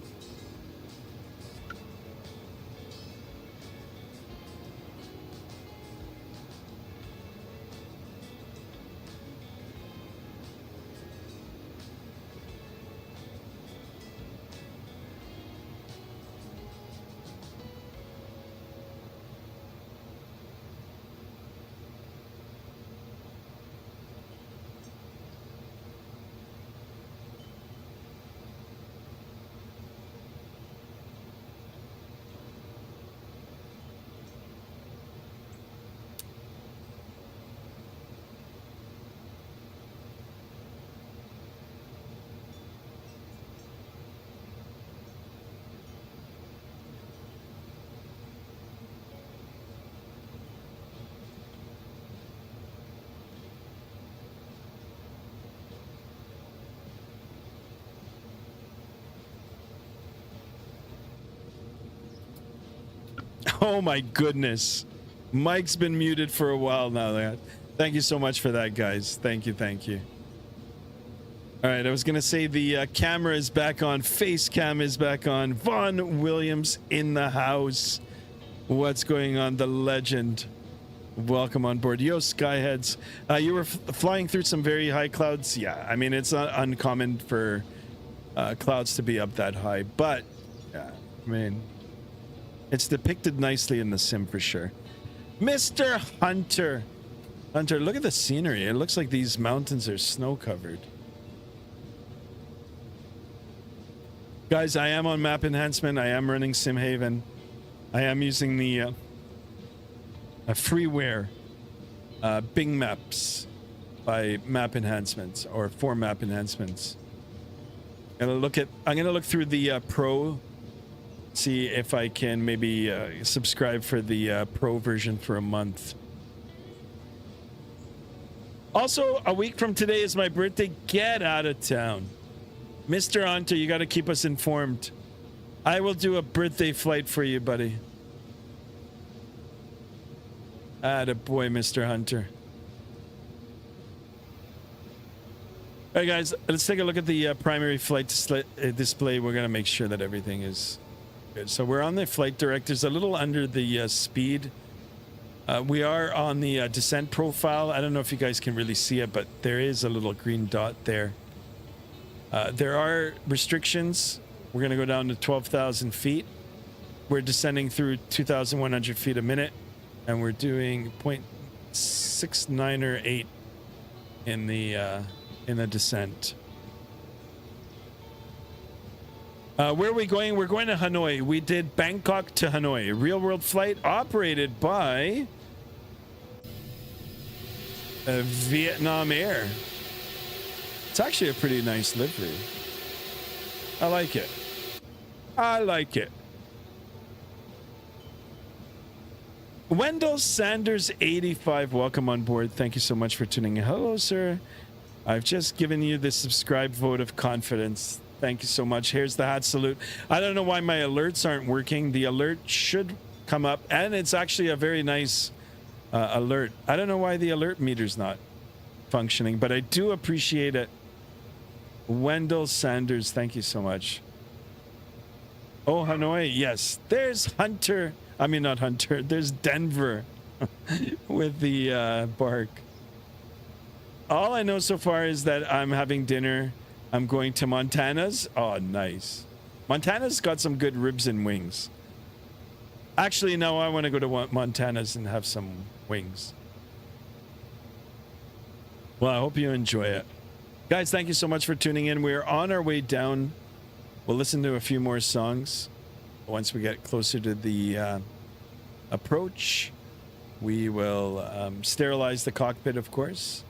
Oh my goodness. Mike's been muted for a while now. Thank you so much for that, guys. Thank you. All right, I was going to say the camera is back on. Face cam is back on. Vaughn Williams in the house. What's going on? The legend. Welcome on board. Yo, Skyheads. You were flying through some very high clouds. Yeah, I mean, it's not uncommon for clouds to be up that high, but yeah, I mean, it's depicted nicely in the sim for sure. Mr. Hunter, look at the scenery. It looks like these mountains are snow covered. Guys, I am on map enhancement. I am running SimHaven. I am using the freeware Bing Maps by Map Enhancements, or for Map Enhancements. I'm gonna look through the Pro, see if I can maybe subscribe for the Pro version for a month. Also, a week from today is my birthday. Get out of town. Mr. Hunter, you got to keep us informed. I will do a birthday flight for you, buddy. Attaboy, Mr. Hunter. All right, guys, let's take a look at the primary flight display. We're going to make sure that everything is good. So we're on the flight directives, a little under the speed. We are on the descent profile. I don't know if you guys can really see it, but there is a little green dot there. There are restrictions. We're going to go down to 12,000 feet. We're descending through 2,100 feet a minute, and we're doing 0.69 or 8 in the descent. Where are we going? We're going to Hanoi. We did Bangkok to Hanoi. Real world flight operated by Vietnam Air. It's actually a pretty nice livery. I like it. I like it. Wendell Sanders 85, welcome on board. Thank you so much for tuning in. Hello, sir. I've just given you the subscribe vote of confidence. Thank you so much. Here's the hat salute. I don't know why my alerts aren't working. The alert should come up, and it's actually a very nice alert. I don't know why the alert meter's not functioning, but I do appreciate it. Wendell Sanders, thank you so much. Oh, Hanoi, yes. There's Hunter. I mean, not Hunter. There's Denver with the bark. All I know so far is that I'm having dinner. I'm going to Montana's. Oh, nice. Montana's got some good ribs and wings. Actually, no, I want to go to Montana's and have some wings. Well, I hope you enjoy it. Guys, thank you so much for tuning in. We're on our way down. We'll listen to a few more songs. Once we get closer to the approach, we will sterilize the cockpit, of course.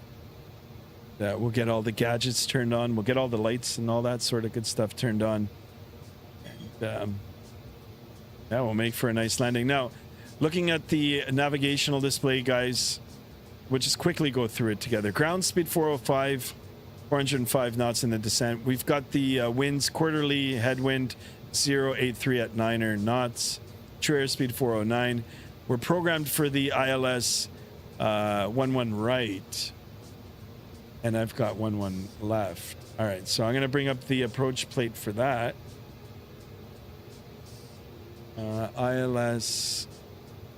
We'll get all the gadgets turned on. We'll get all the lights and all that sort of good stuff turned on. And, yeah, we'll make for a nice landing. Now, looking at the navigational display, guys, we'll just quickly go through it together. Ground speed 405, 405 knots in the descent. We've got the winds, quarterly headwind 083 at 9 knots. True airspeed 409. We're programmed for the ILS 11 right. And I've got 11 left. All right, so I'm going to bring up the approach plate for that. ILS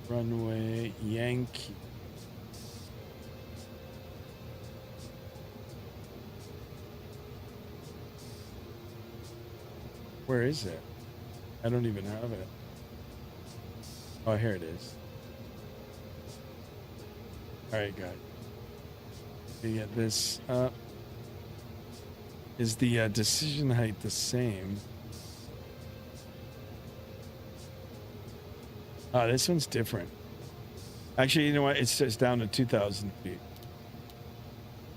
runway Yankee. Where is it? I don't even have it. Oh, here it is. All right, guys. We get this up. Is the decision height the same? Oh, this one's different. Actually, you know what? It's just down to 2,000 feet.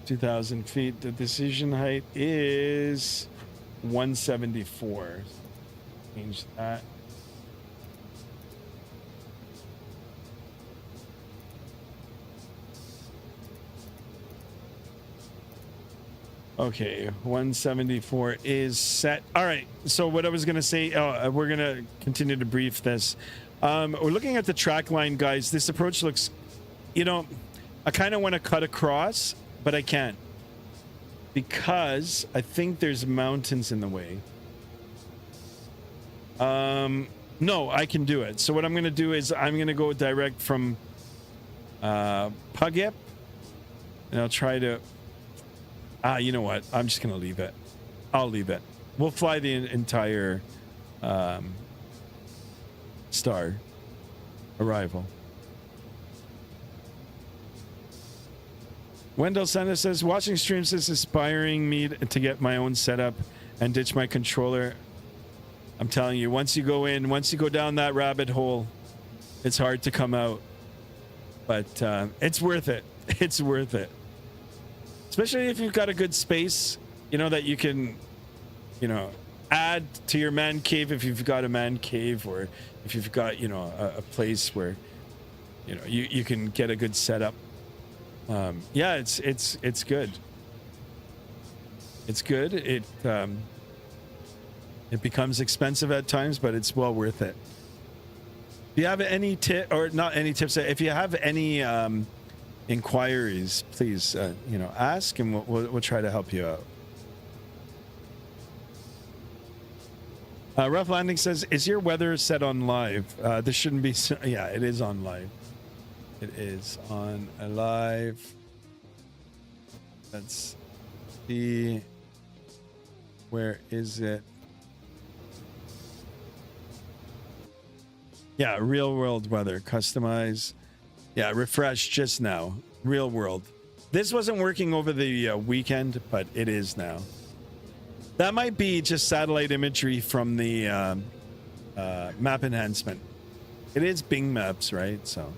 2,000 feet. The decision height is 174. Change that. Okay, 174 is set. All right, so what I was going to say, we're going to continue to brief this. We're looking at the track line, guys. This approach looks, you know, I kind of want to cut across, but I can't. Because I think there's mountains in the way. No, I can do it. So what I'm going to do is I'm going to go direct from Pugip, and I'll try to... you know what? I'm just going to leave it. I'll leave it. We'll fly the entire star arrival. Wendell Sanders says, watching streams is inspiring me to get my own setup and ditch my controller. I'm telling you, once you go down that rabbit hole, it's hard to come out. But it's worth it. It's worth it. Especially if you've got a good space, you know, that you can, you know, add to your man cave if you've got a man cave, or if you've got, you know, a place where, you know, you can get a good setup. Yeah, it's good. It's good. It becomes expensive at times, but it's well worth it. If you have any tip, or not any tips, if you have any inquiries, please, you know, ask, and we'll try to help you out. Rough Landing says, is your weather set on live? This shouldn't be. Yeah, it is on live. It is on a live. Let's see. Where is it? Yeah, real world weather. Customize. Yeah, refresh just now. Real world. This wasn't working over the weekend, but it is now. That might be just satellite imagery from the map enhancement. It is Bing Maps, right? So.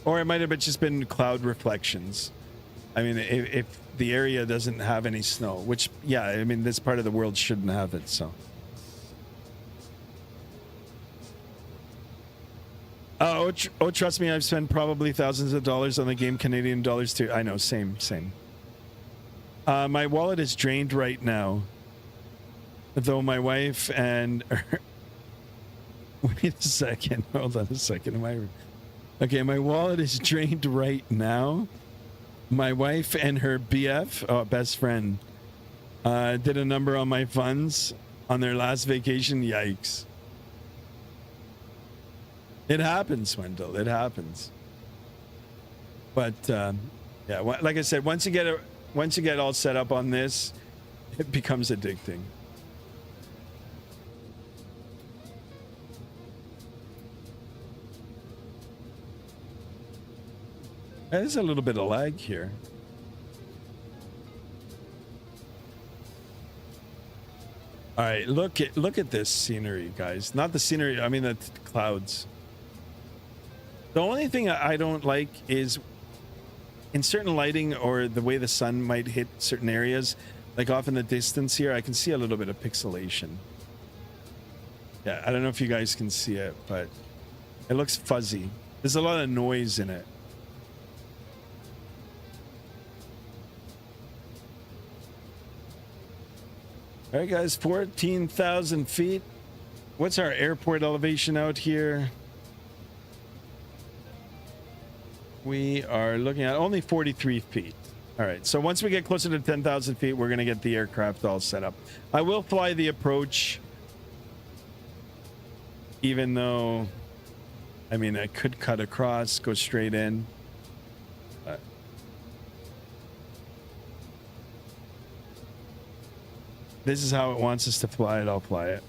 Or it might have just been cloud reflections. I mean, if the area doesn't have any snow, which, yeah, I mean, this part of the world shouldn't have it, so. Oh, trust me, I've spent probably thousands of dollars on the game, Canadian dollars too. I know, same. My wallet is drained right now, though my wife and... Wait a second, hold on a second. Okay, my wallet is drained right now. My wife and her BF, best friend, did a number on my funds on their last vacation. Yikes. It happens, Wendell. It happens. But yeah, like I said, once you get all set up on this, it becomes addicting. There's a little bit of lag here. All right, look at this scenery, guys. Not the scenery, I mean the clouds. The only thing I don't like is in certain lighting, or the way the sun might hit certain areas, like off in the distance here, I can see a little bit of pixelation. Yeah, I don't know if you guys can see it, but it looks fuzzy. There's a lot of noise in it. All right, guys, 14,000 feet. What's our airport elevation out here? We are looking at only 43 feet. All right, so once we get closer to 10,000 feet, we're going to get the aircraft all set up. I will fly the approach, even though, I mean, I could cut across, go straight in. But this is how it wants us to fly it. I'll fly it.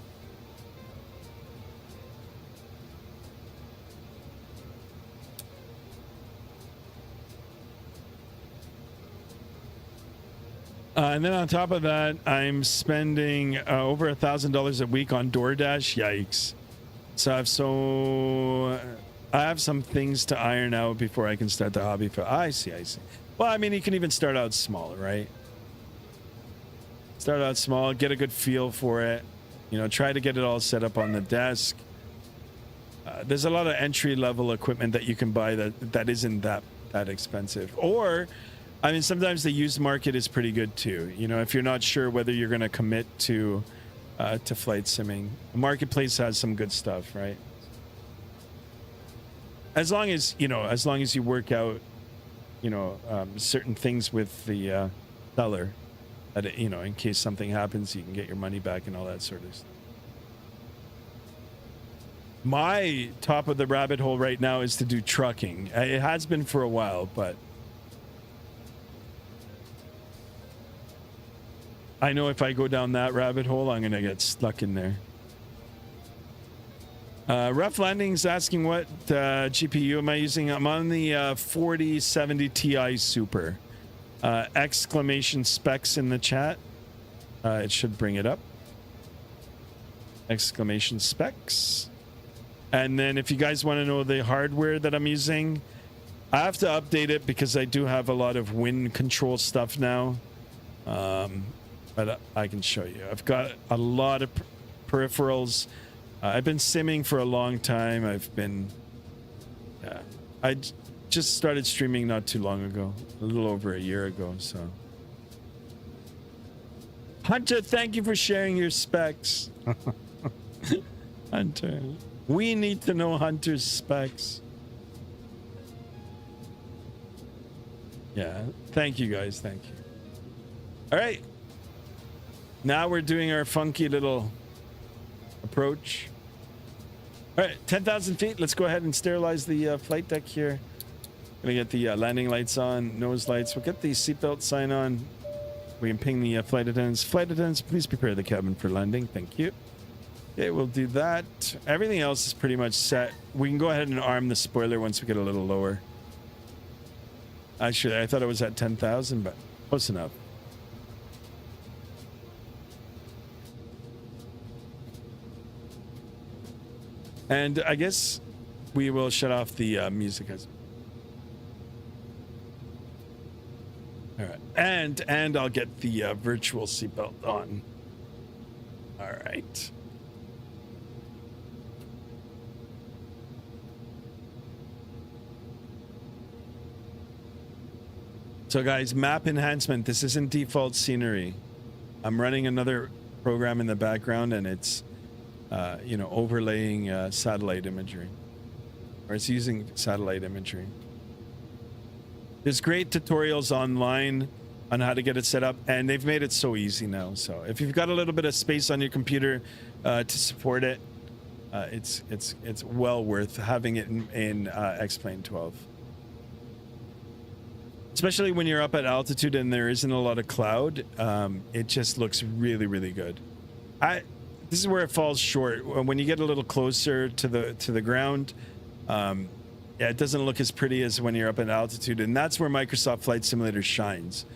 And then on top of that, I'm spending over $1,000 a week on DoorDash. Yikes. So I have some things to iron out before I can start the hobby. I see. Well, I mean, you can even start out small, right? Start out small, get a good feel for it. You know, try to get it all set up on the desk. There's a lot of entry-level equipment that you can buy that isn't that expensive. Or, I mean, sometimes the used market is pretty good too. You know, if you're not sure whether you're going to commit to flight simming, the marketplace has some good stuff, right? As long as you work out, certain things with the seller, that in case something happens, you can get your money back and all that sort of stuff. My top of the rabbit hole right now is to do trucking. It has been for a while, but I know if I go down that rabbit hole, I'm gonna get stuck in there. Rough Landing's asking what GPU am I using? I'm on the 4070 Ti Super. Exclamation specs in the chat. It should bring it up. Exclamation specs. And then if you guys want to know the hardware that I'm using, I have to update it because I do have a lot of wind control stuff now. But I can show you. I've got a lot of peripherals. I've been simming for a long time. I just started streaming not too long ago, a little over a year ago. So, Hunter, thank you for sharing your specs. Hunter, we need to know Hunter's specs. Yeah, thank you guys. Thank you. All right. Now we're doing our funky little approach. All right, 10,000 feet. Let's go ahead and sterilize the flight deck here. Gonna get the landing lights on, nose lights. We'll get the seatbelt sign on. We can ping the flight attendants. Flight attendants, please prepare the cabin for landing. Thank you. Okay, we'll do that. Everything else is pretty much set. We can go ahead and arm the spoiler once we get a little lower. Actually, I thought it was at 10,000, but close enough. And I guess we will shut off the music as all right. And I'll get the virtual seatbelt on. All right. So guys, map enhancement. This isn't default scenery. I'm running another program in the background, and it's overlaying satellite imagery, or it's using satellite imagery. There's great tutorials online on how to get it set up, and they've made it so easy now. So if you've got a little bit of space on your computer to support it, it's well worth having it in X-Plane 12. Especially when you're up at altitude and there isn't a lot of cloud, it just looks really, really good. This is where it falls short. When you get a little closer to the ground, it doesn't look as pretty as when you're up at altitude, and that's where Microsoft Flight Simulator shines.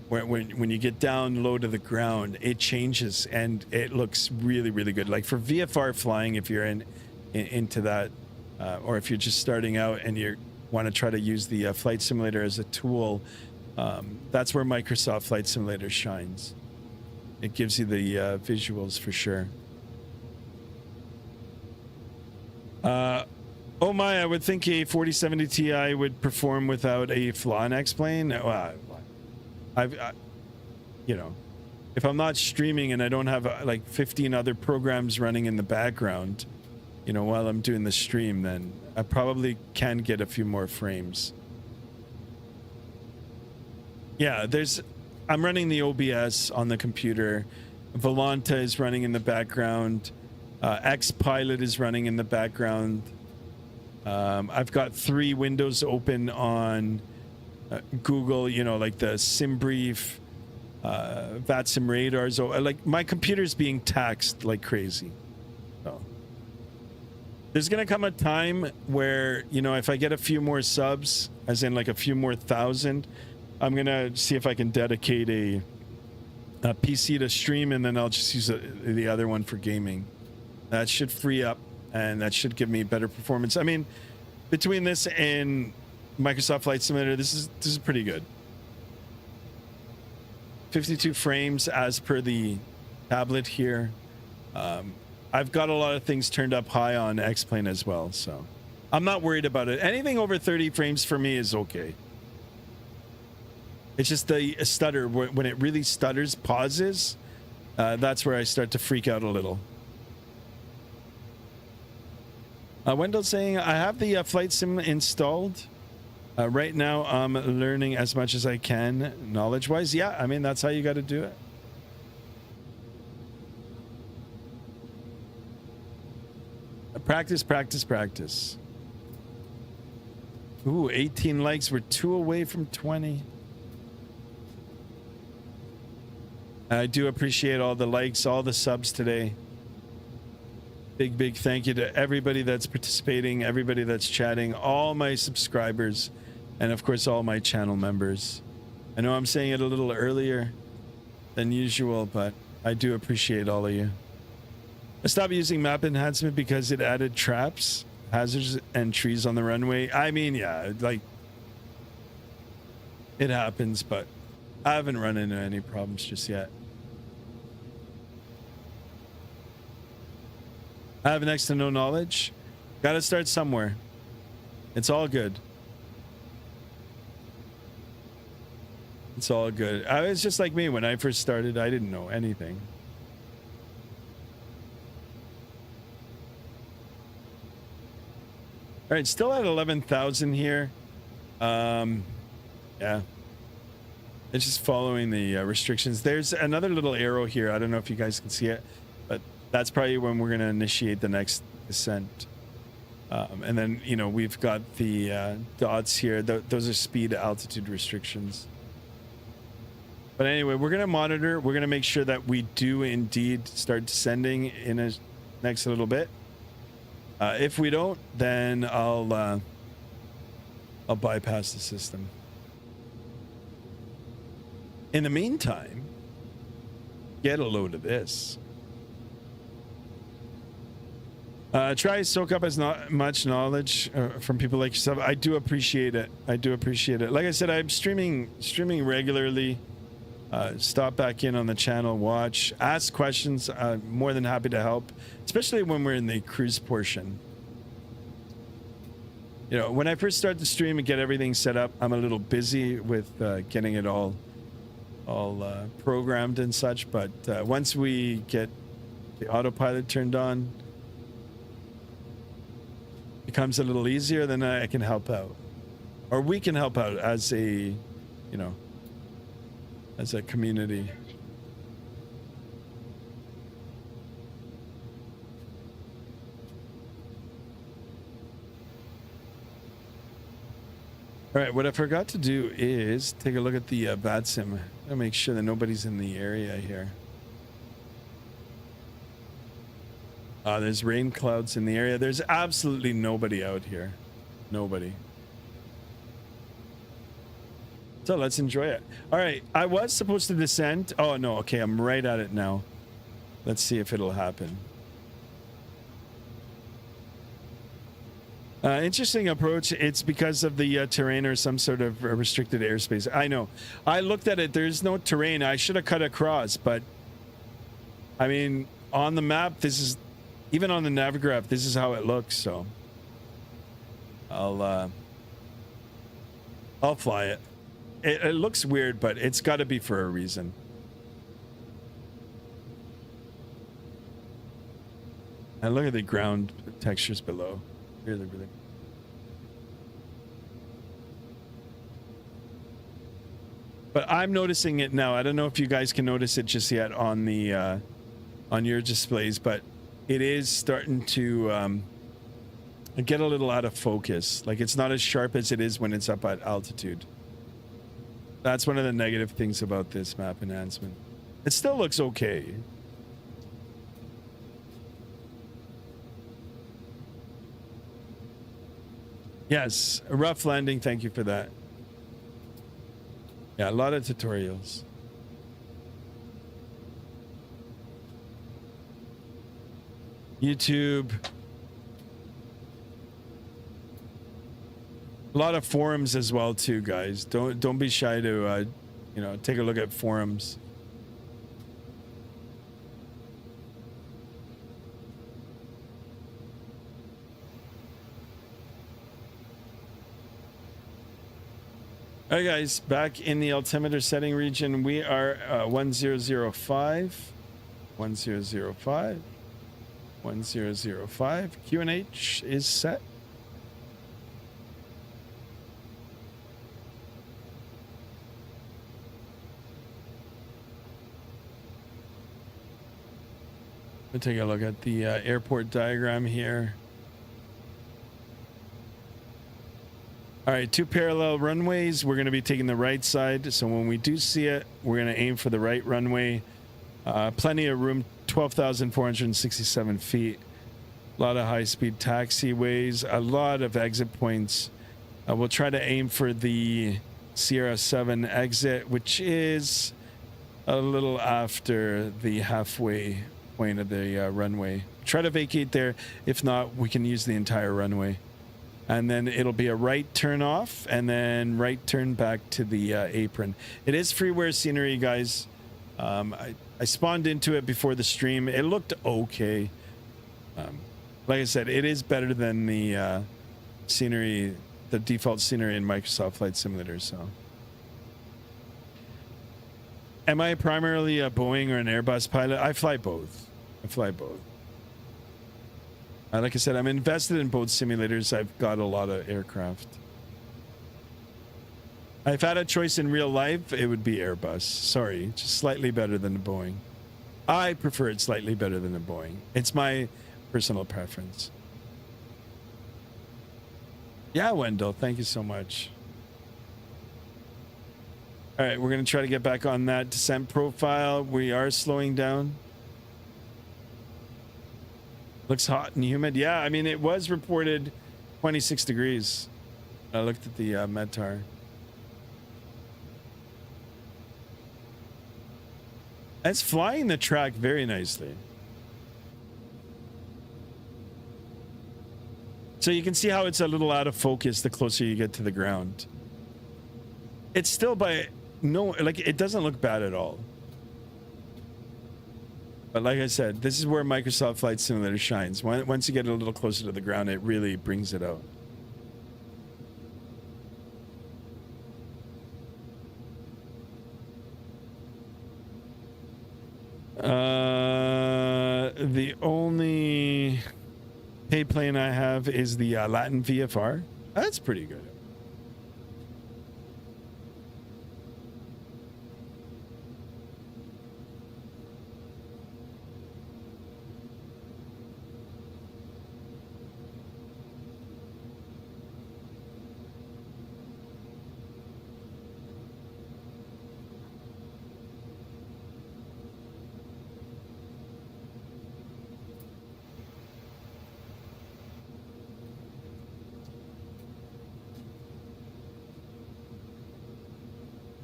When you get down low to the ground, it changes and it looks really, really good. Like for VFR flying, if you're into that, or if you're just starting out and you want to try to use the flight simulator as a tool, that's where Microsoft Flight Simulator shines. It gives you the visuals for sure. Oh my, I would think a 4070 Ti would perform without a flaw in X-Plane. If I'm not streaming and I don't have like 15 other programs running in the background, while I'm doing the stream, then I probably can get a few more frames. Yeah, I'm running the OBS on the computer. Volanta is running in the background. Xpilot is running in the background. I've got 3 windows open on Google, like the SimBrief, VATSIM radars. Like my computer's being taxed like crazy. So there's going to come a time where, if I get a few more subs, as in like a few more thousand, I'm going to see if I can dedicate a PC to stream, and then I'll just use the other one for gaming. That should free up, and that should give me better performance. I mean, between this and Microsoft Flight Simulator, this is pretty good. 52 frames as per the tablet here. I've got a lot of things turned up high on X-Plane as well, so I'm not worried about it. Anything over 30 frames for me is okay. It's just the stutter. When it really stutters, pauses, that's where I start to freak out a little. Wendell's saying, I have the flight sim installed. Right now, I'm learning as much as I can, knowledge-wise. Yeah, I mean, that's how you got to do it. Practice, practice, practice. Ooh, 18 likes. We're 2 away from 20. I do appreciate all the likes, all the subs today. Big thank you to everybody that's participating, everybody that's chatting, all my subscribers, and of course all my channel members. I know I'm saying it a little earlier than usual, but I do appreciate all of you. I stopped using map enhancement because it added traps, hazards, and trees on the runway. I mean, yeah, like, it happens, but I haven't run into any problems just yet. I have next to no knowledge. Gotta start somewhere. It's all good. It's all good. I was just like me when I first started. I didn't know anything. All right, still at 11,000 here. Yeah. It's just following the restrictions. There's another little arrow here. I don't know if you guys can see it, but that's probably when we're going to initiate the next descent. And then, you know, we've got the dots here. Those are speed altitude restrictions. But anyway, we're going to monitor. We're going to make sure that we do indeed start descending in a next little bit. If we don't, then I'll bypass the system. In the meantime, get a load of this. Try to soak up as much knowledge from people like yourself. I do appreciate it. I do appreciate it. Like I said, I'm streaming regularly. Stop back in on the channel, watch, ask questions. I'm more than happy to help, especially when we're in the cruise portion. You know, when I first start the stream and get everything set up, I'm a little busy with getting it all programmed and such. But once we get the autopilot turned on, it becomes a little easier. Then I can help out, or we can help out as a, you know, as a community. All right, what I forgot to do is take a look at the VATSIM. I'll make sure that nobody's in the area here. There's rain clouds in the area. There's absolutely nobody out here. Nobody. So let's enjoy it. All right, I was supposed to descend. Oh, no, okay, I'm right at it now. Let's see if it'll happen. Interesting approach. It's because of the terrain or some sort of restricted airspace. I know. I looked at it. There's no terrain. I should have cut across, but I mean, on the map, this is, even on the Navigraph, this is how it looks. So I'll fly it. It looks weird, but it's got to be for a reason. And look at the ground textures below. Really. But I'm noticing it now. I don't know if you guys can notice it just yet on the on your displays, but it is starting to get a little out of focus. Like, it's not as sharp as it is when it's up at altitude. That's one of the negative things about this map enhancement. It still looks okay. Yes, a rough landing. Thank you for that. Yeah, a lot of tutorials. YouTube. A lot of forums as well too, guys. Don't be shy to you know, take a look at forums. All right, guys, back in the altimeter setting region. We are 1005, 1005, 1005. QNH is set. We'll take a look at the airport diagram here. All right, 2 parallel runways. We're going to be taking the right side. So when we do see it, we're going to aim for the right runway. Plenty of room, 12,467 feet. A lot of high-speed taxiways, a lot of exit points. We'll try to aim for the Sierra 7 exit, which is a little after the halfway point of the runway. Try to vacate there. If not, we can use the entire runway. And then it'll be a right turn off and then right turn back to the apron. It is freeware scenery, guys. I spawned into it before the stream. It looked okay. Like I said, it is better than the scenery, the default scenery in Microsoft Flight Simulator. So, am I primarily a Boeing or an Airbus pilot? I fly both. Like I said, I'm invested in both simulators. I've got a lot of aircraft. If I had a choice in real life, it would be Airbus. Sorry, just slightly better than a Boeing. I prefer it slightly better than a Boeing. It's my personal preference. Yeah, Wendell, thank you so much. All right, we're going to try to get back on that descent profile. We are slowing down. Looks hot and humid. Yeah, I mean, it was reported 26 degrees. I looked at the METAR. It's flying the track very nicely. So you can see how it's a little out of focus the closer you get to the ground. It's still by no, like, it doesn't look bad at all. But like I said, this is where Microsoft Flight Simulator shines. Once you get a little closer to the ground, it really brings it out. The only paid plane I have is the Latin VFR. That's pretty good.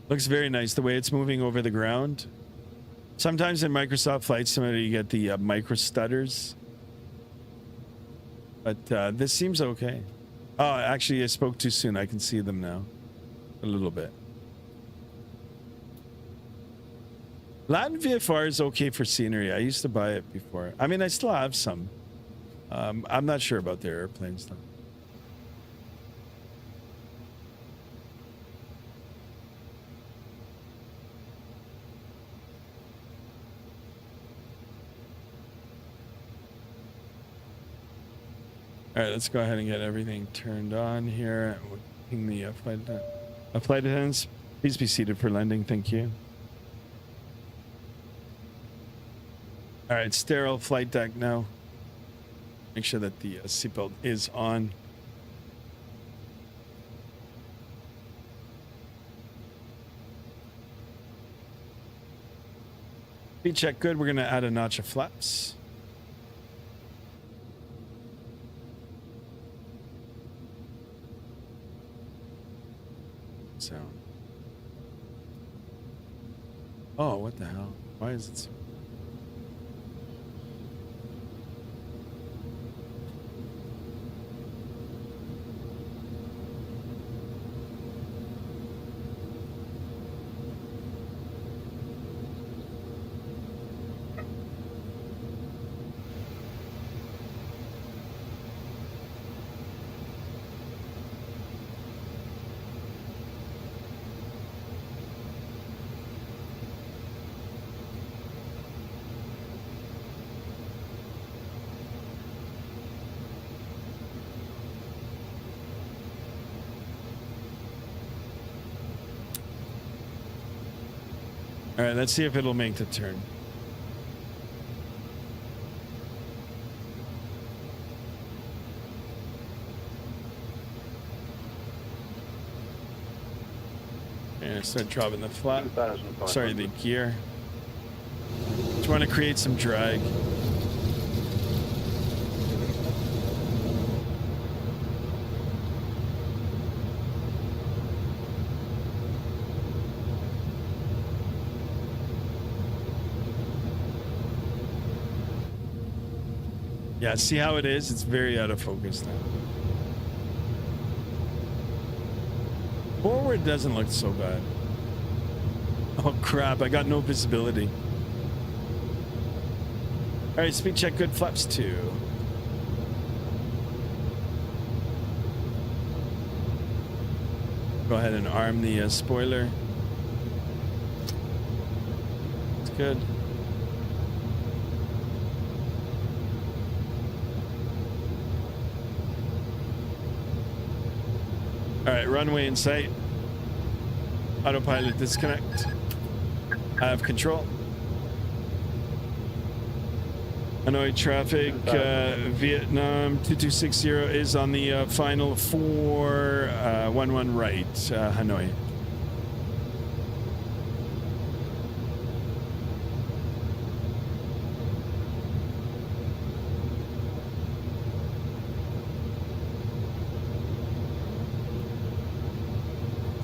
Looks very nice the way it's moving over the ground. Sometimes in Microsoft Flight Simulator you get the micro stutters, but this seems okay. Oh, actually I spoke too soon. I can see them now a little bit. Latin VFR is okay for scenery. I used to buy it before. I mean, I still have some. I'm not sure about their airplanes though. All right, let's go ahead and get everything turned on here. We'll ping the flight attendants. Please be seated for landing. Thank you. All right, sterile flight deck now. Make sure that the seatbelt is on. Speed check good. We're going to add a notch of flaps. Sound. Oh, what the hell? Why is it so? All right, let's see if it'll make the turn. gonna start dropping the flap. 2,500. Sorry, the gear. Just want to create some drag. Yeah, see how it is? It's very out of focus now. Forward doesn't look so bad. Oh crap, I got no visibility. Alright, speed check, good, flaps 2. Go ahead and arm the spoiler. It's good. Alright, runway in sight. Autopilot disconnect. I have control. Hanoi traffic, Vietnam 2260 is on the final 411 right, Hanoi.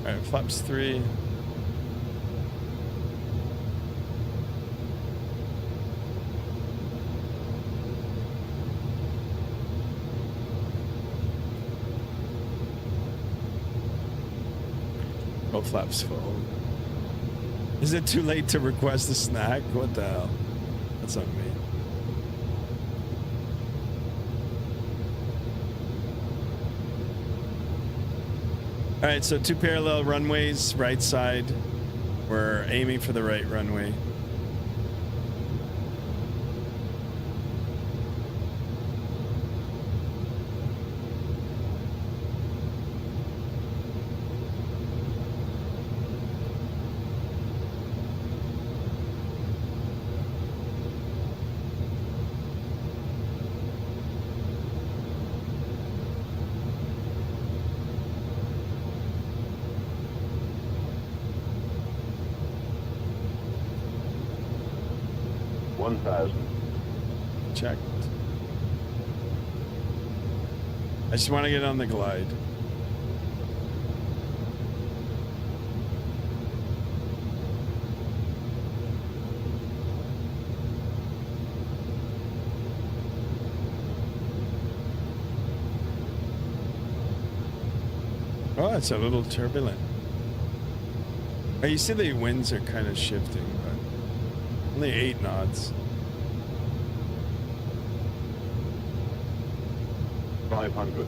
Alright, flaps 3. Oh, flaps full. Is it too late to request a snack? What the hell? That's on me. All right, so 2 parallel runways, right side. We're aiming for the right runway. Checked. I just want to get on the glide. Oh, it's a little turbulent. Oh, you see the winds are kind of shifting, but only 8 knots. 500.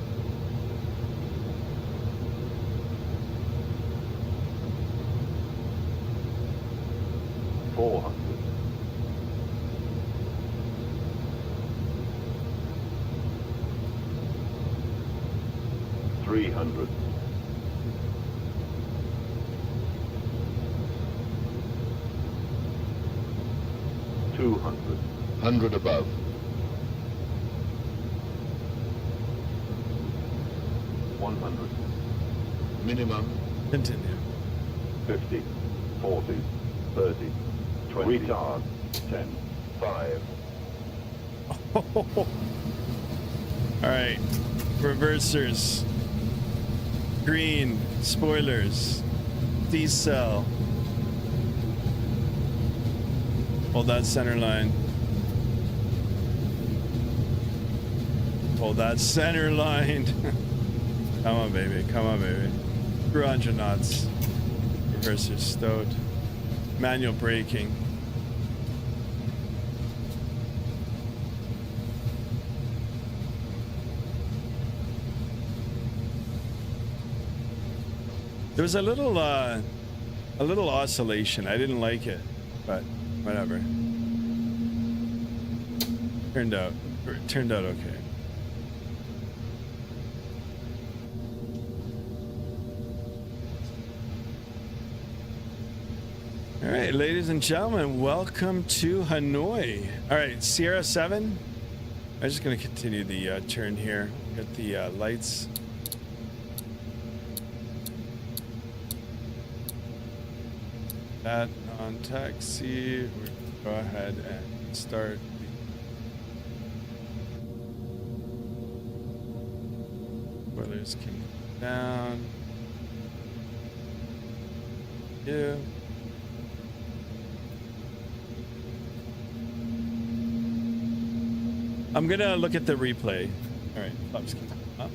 400. 300. 200. 100 above. 100. Minimum. Continue. 50. 40. 30. 20. Retard. 10. 5. All right. Reversers. Green. Spoilers. D-cell. Hold that center line. Hold that center line. Come on, baby. Come on, baby. 300 knots. Reversers stowed. Manual braking. There was a little oscillation. I didn't like it, but whatever. Turned out okay. All right, ladies and gentlemen, welcome to Hanoi. All right, Sierra 7. I'm just going to continue the turn here. Got the lights. That non-taxi. We're gonna go ahead and start. Spoilers came down. Yeah. I'm gonna look at the replay. All right, flaps keep up.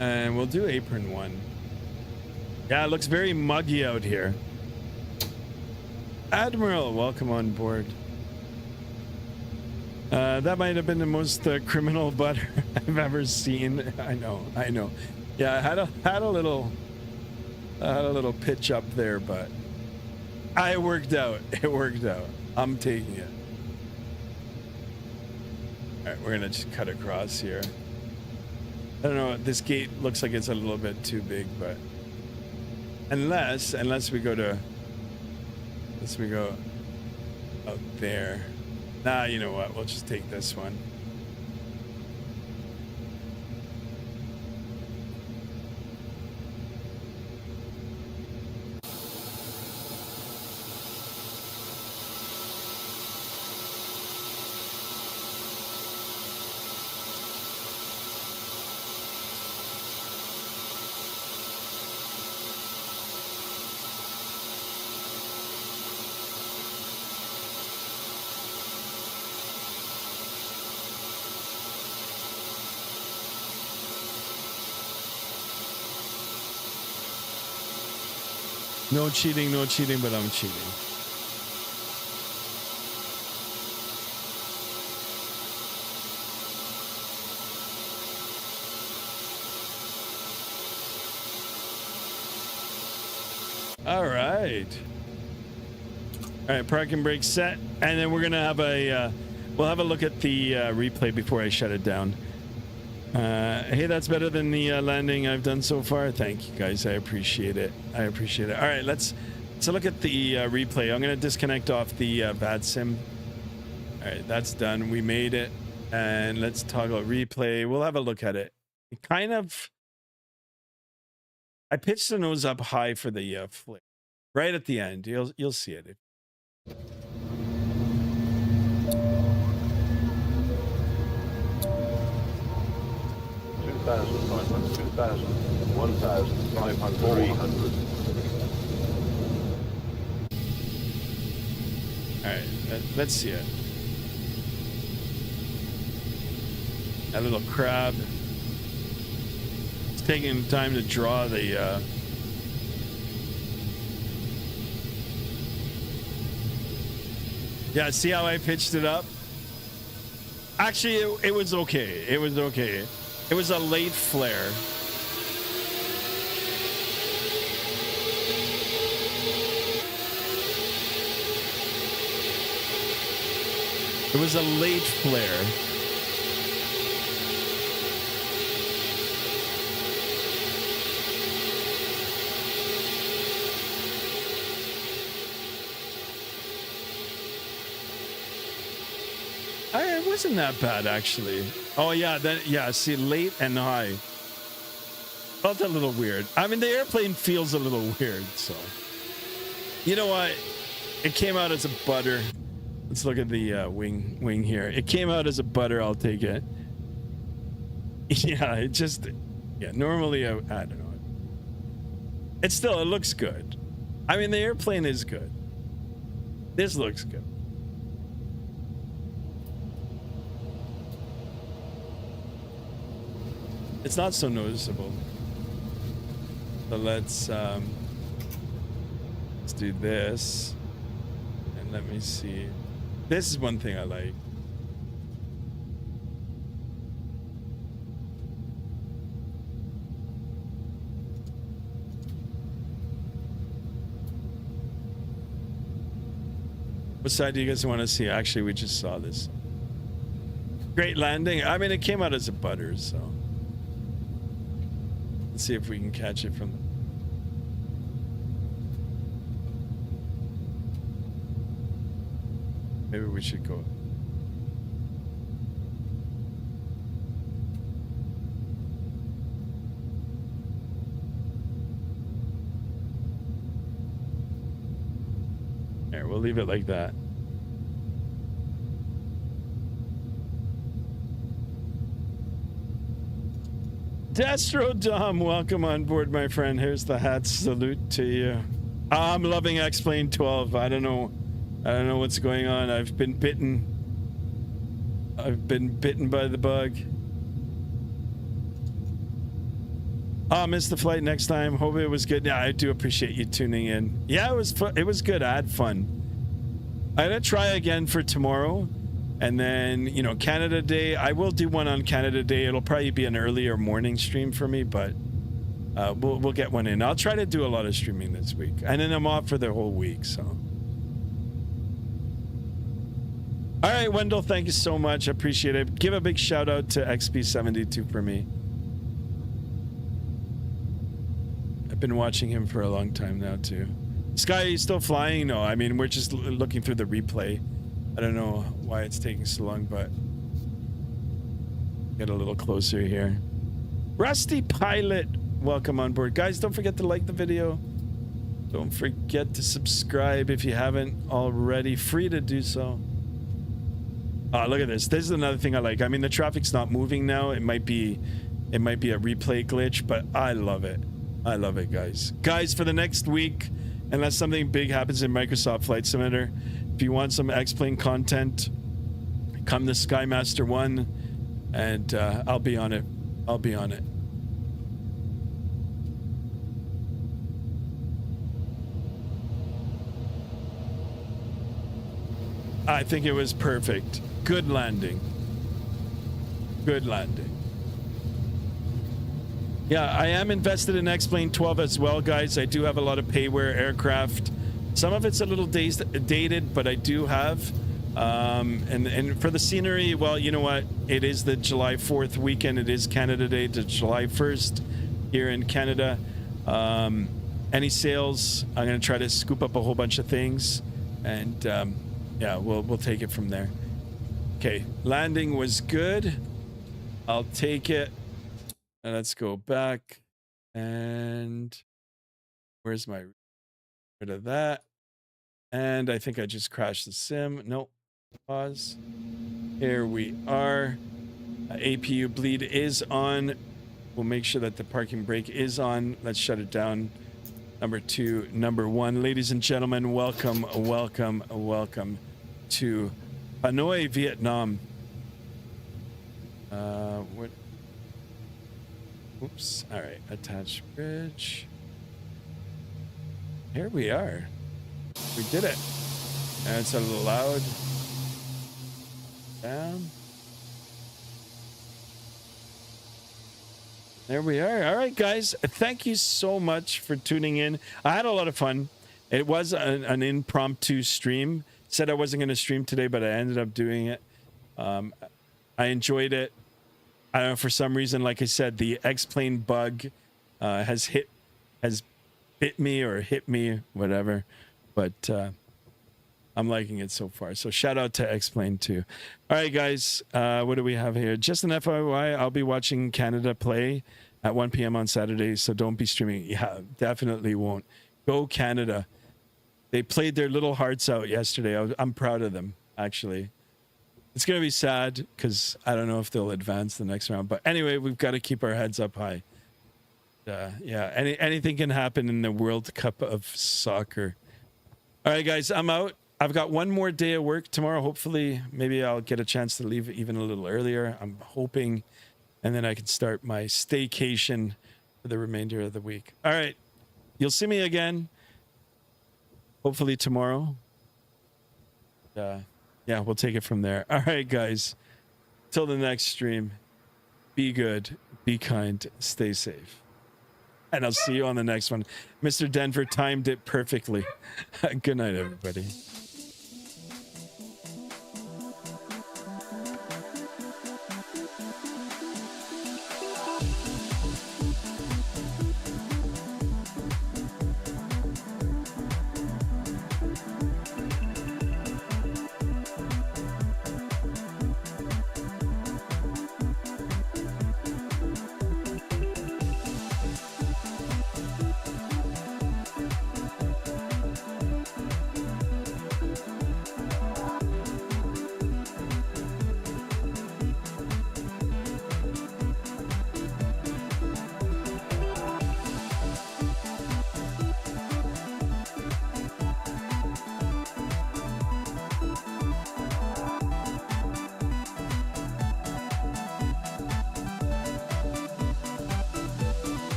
And we'll do apron 1. Yeah, it looks very muggy out here. Admiral, welcome on board. That might have been the most criminal butter I've ever seen. I know. Yeah, I had a little pitch up there, but it worked out. It worked out. I'm taking it. All right, we're gonna just cut across here. I don't know. This gate looks like it's a little bit too big, but unless we go out there. Nah, you know what? We'll just take this one. No cheating, but I'm cheating. All right. All right, parking brake set, and then we're gonna have we'll have a look at the replay before I shut it down. Hey, that's better than the landing I've done so far. Thank you guys. I appreciate it. All right, let's look at the replay. I'm gonna disconnect off the VADSIM. All right, that's done. We made it, and let's toggle replay. We'll have a look at it. I pitched the nose up high for the flip right at the end. You'll see it. 2,500, 2,000, 1,500, 300. All right, let's see it. That little crab. It's taking time to draw the. Yeah, see how I pitched it up? Actually, it was okay. It was okay. It was a late flare. It was a late flare. It wasn't that bad, actually. Oh yeah, see, late and high. Felt a little weird. I mean, the airplane feels a little weird, so. You know what? It came out as a butter. Let's look at the wing here. It came out as a butter. I'll take it. Yeah, normally I don't know. It looks good. I mean, the airplane is good. This looks good. It's not so noticeable. So let's do this. And let me see. This is one thing I like. What side do you guys want to see? Actually, we just saw this. Great landing. I mean, it came out as a butter, so. Let's see if we can catch it from. Maybe we should go. There, we'll leave it like that. Destro Dom, welcome on board, my friend. Here's the hat. Salute to you. I'm loving X-Plane 12. I don't know what's going on. I've been bitten by the bug. I'll miss the flight next time. Hope it was good. Yeah, I do appreciate you tuning in. Yeah, it was fun. It was good. I had fun. I'm gonna try again for tomorrow, and then, you know, Canada Day. I will do one on Canada Day. It'll probably be an earlier morning stream for me, but we'll get one in. I'll try to do a lot of streaming this week, and then I'm off for the whole week. So, all right, Wendell, thank you so much. I appreciate it. Give a big shout out to XP72 for me. I've been watching him for a long time now too. Sky, you still flying? No, I mean, we're just looking through the replay. I don't know why it's taking so long, but get a little closer here. Rusty Pilot, welcome on board. Guys, don't forget to like the video. Don't forget to subscribe if you haven't already. Free to do so. Oh, look at this. This is another thing I like. I mean, the traffic's not moving now. It might be a replay glitch, but I love it. I love it, guys. Guys, for the next week, unless something big happens in Microsoft Flight Simulator, if you want some X-Plane content, come to Skymaster 1, and I'll be on it. I'll be on it. I think it was perfect. Good landing. Good landing. Yeah, I am invested in X-Plane 12 as well, guys. I do have a lot of payware aircraft. Some of it's a little dated, but I do have. And for the scenery, well, you know what? It is the July 4th weekend. It is Canada Day to July 1st here in Canada. Any sales, I'm going to try to scoop up a whole bunch of things. And yeah, we'll take it from there. Okay, landing was good. I'll take it. And let's go back. And where's my rid of that? And I think I just crashed the sim. Nope. Pause. Here we are. APU bleed is on. We'll make sure that the parking brake is on. Let's shut it down. Number 2, number 1. Ladies and gentlemen, welcome, welcome, welcome to Hanoi, Vietnam. What? Oops. All right. Attach bridge. Here we are. We did it. And it's a little loud. Down. There we are. All right, guys. Thank you so much for tuning in. I had a lot of fun. It was an impromptu stream. Said I wasn't going to stream today, but I ended up doing it. I enjoyed it. I don't know, for some reason, like I said, the X-Plane bug has bit me or hit me, whatever. But I'm liking it so far. So shout out to X-Plane too. All right, guys. What do we have here? Just an FYI, I'll be watching Canada play at 1 p.m. on Saturday. So don't be streaming. Yeah, definitely won't. Go Canada. They played their little hearts out yesterday. I'm proud of them, actually. It's going to be sad because I don't know if they'll advance the next round. But anyway, we've got to keep our heads up high. Yeah, anything can happen in the World Cup of soccer. All right, guys, I'm out. I've got one more day of work tomorrow. Hopefully, maybe I'll get a chance to leave even a little earlier. I'm hoping. And then I can start my staycation for the remainder of the week. All right. You'll see me again. Hopefully tomorrow. Yeah, we'll take it from there. All right, guys. Till the next stream. Be good. Be kind. Stay safe. And I'll see you on the next one. Mr. Denver timed it perfectly. Good night, everybody.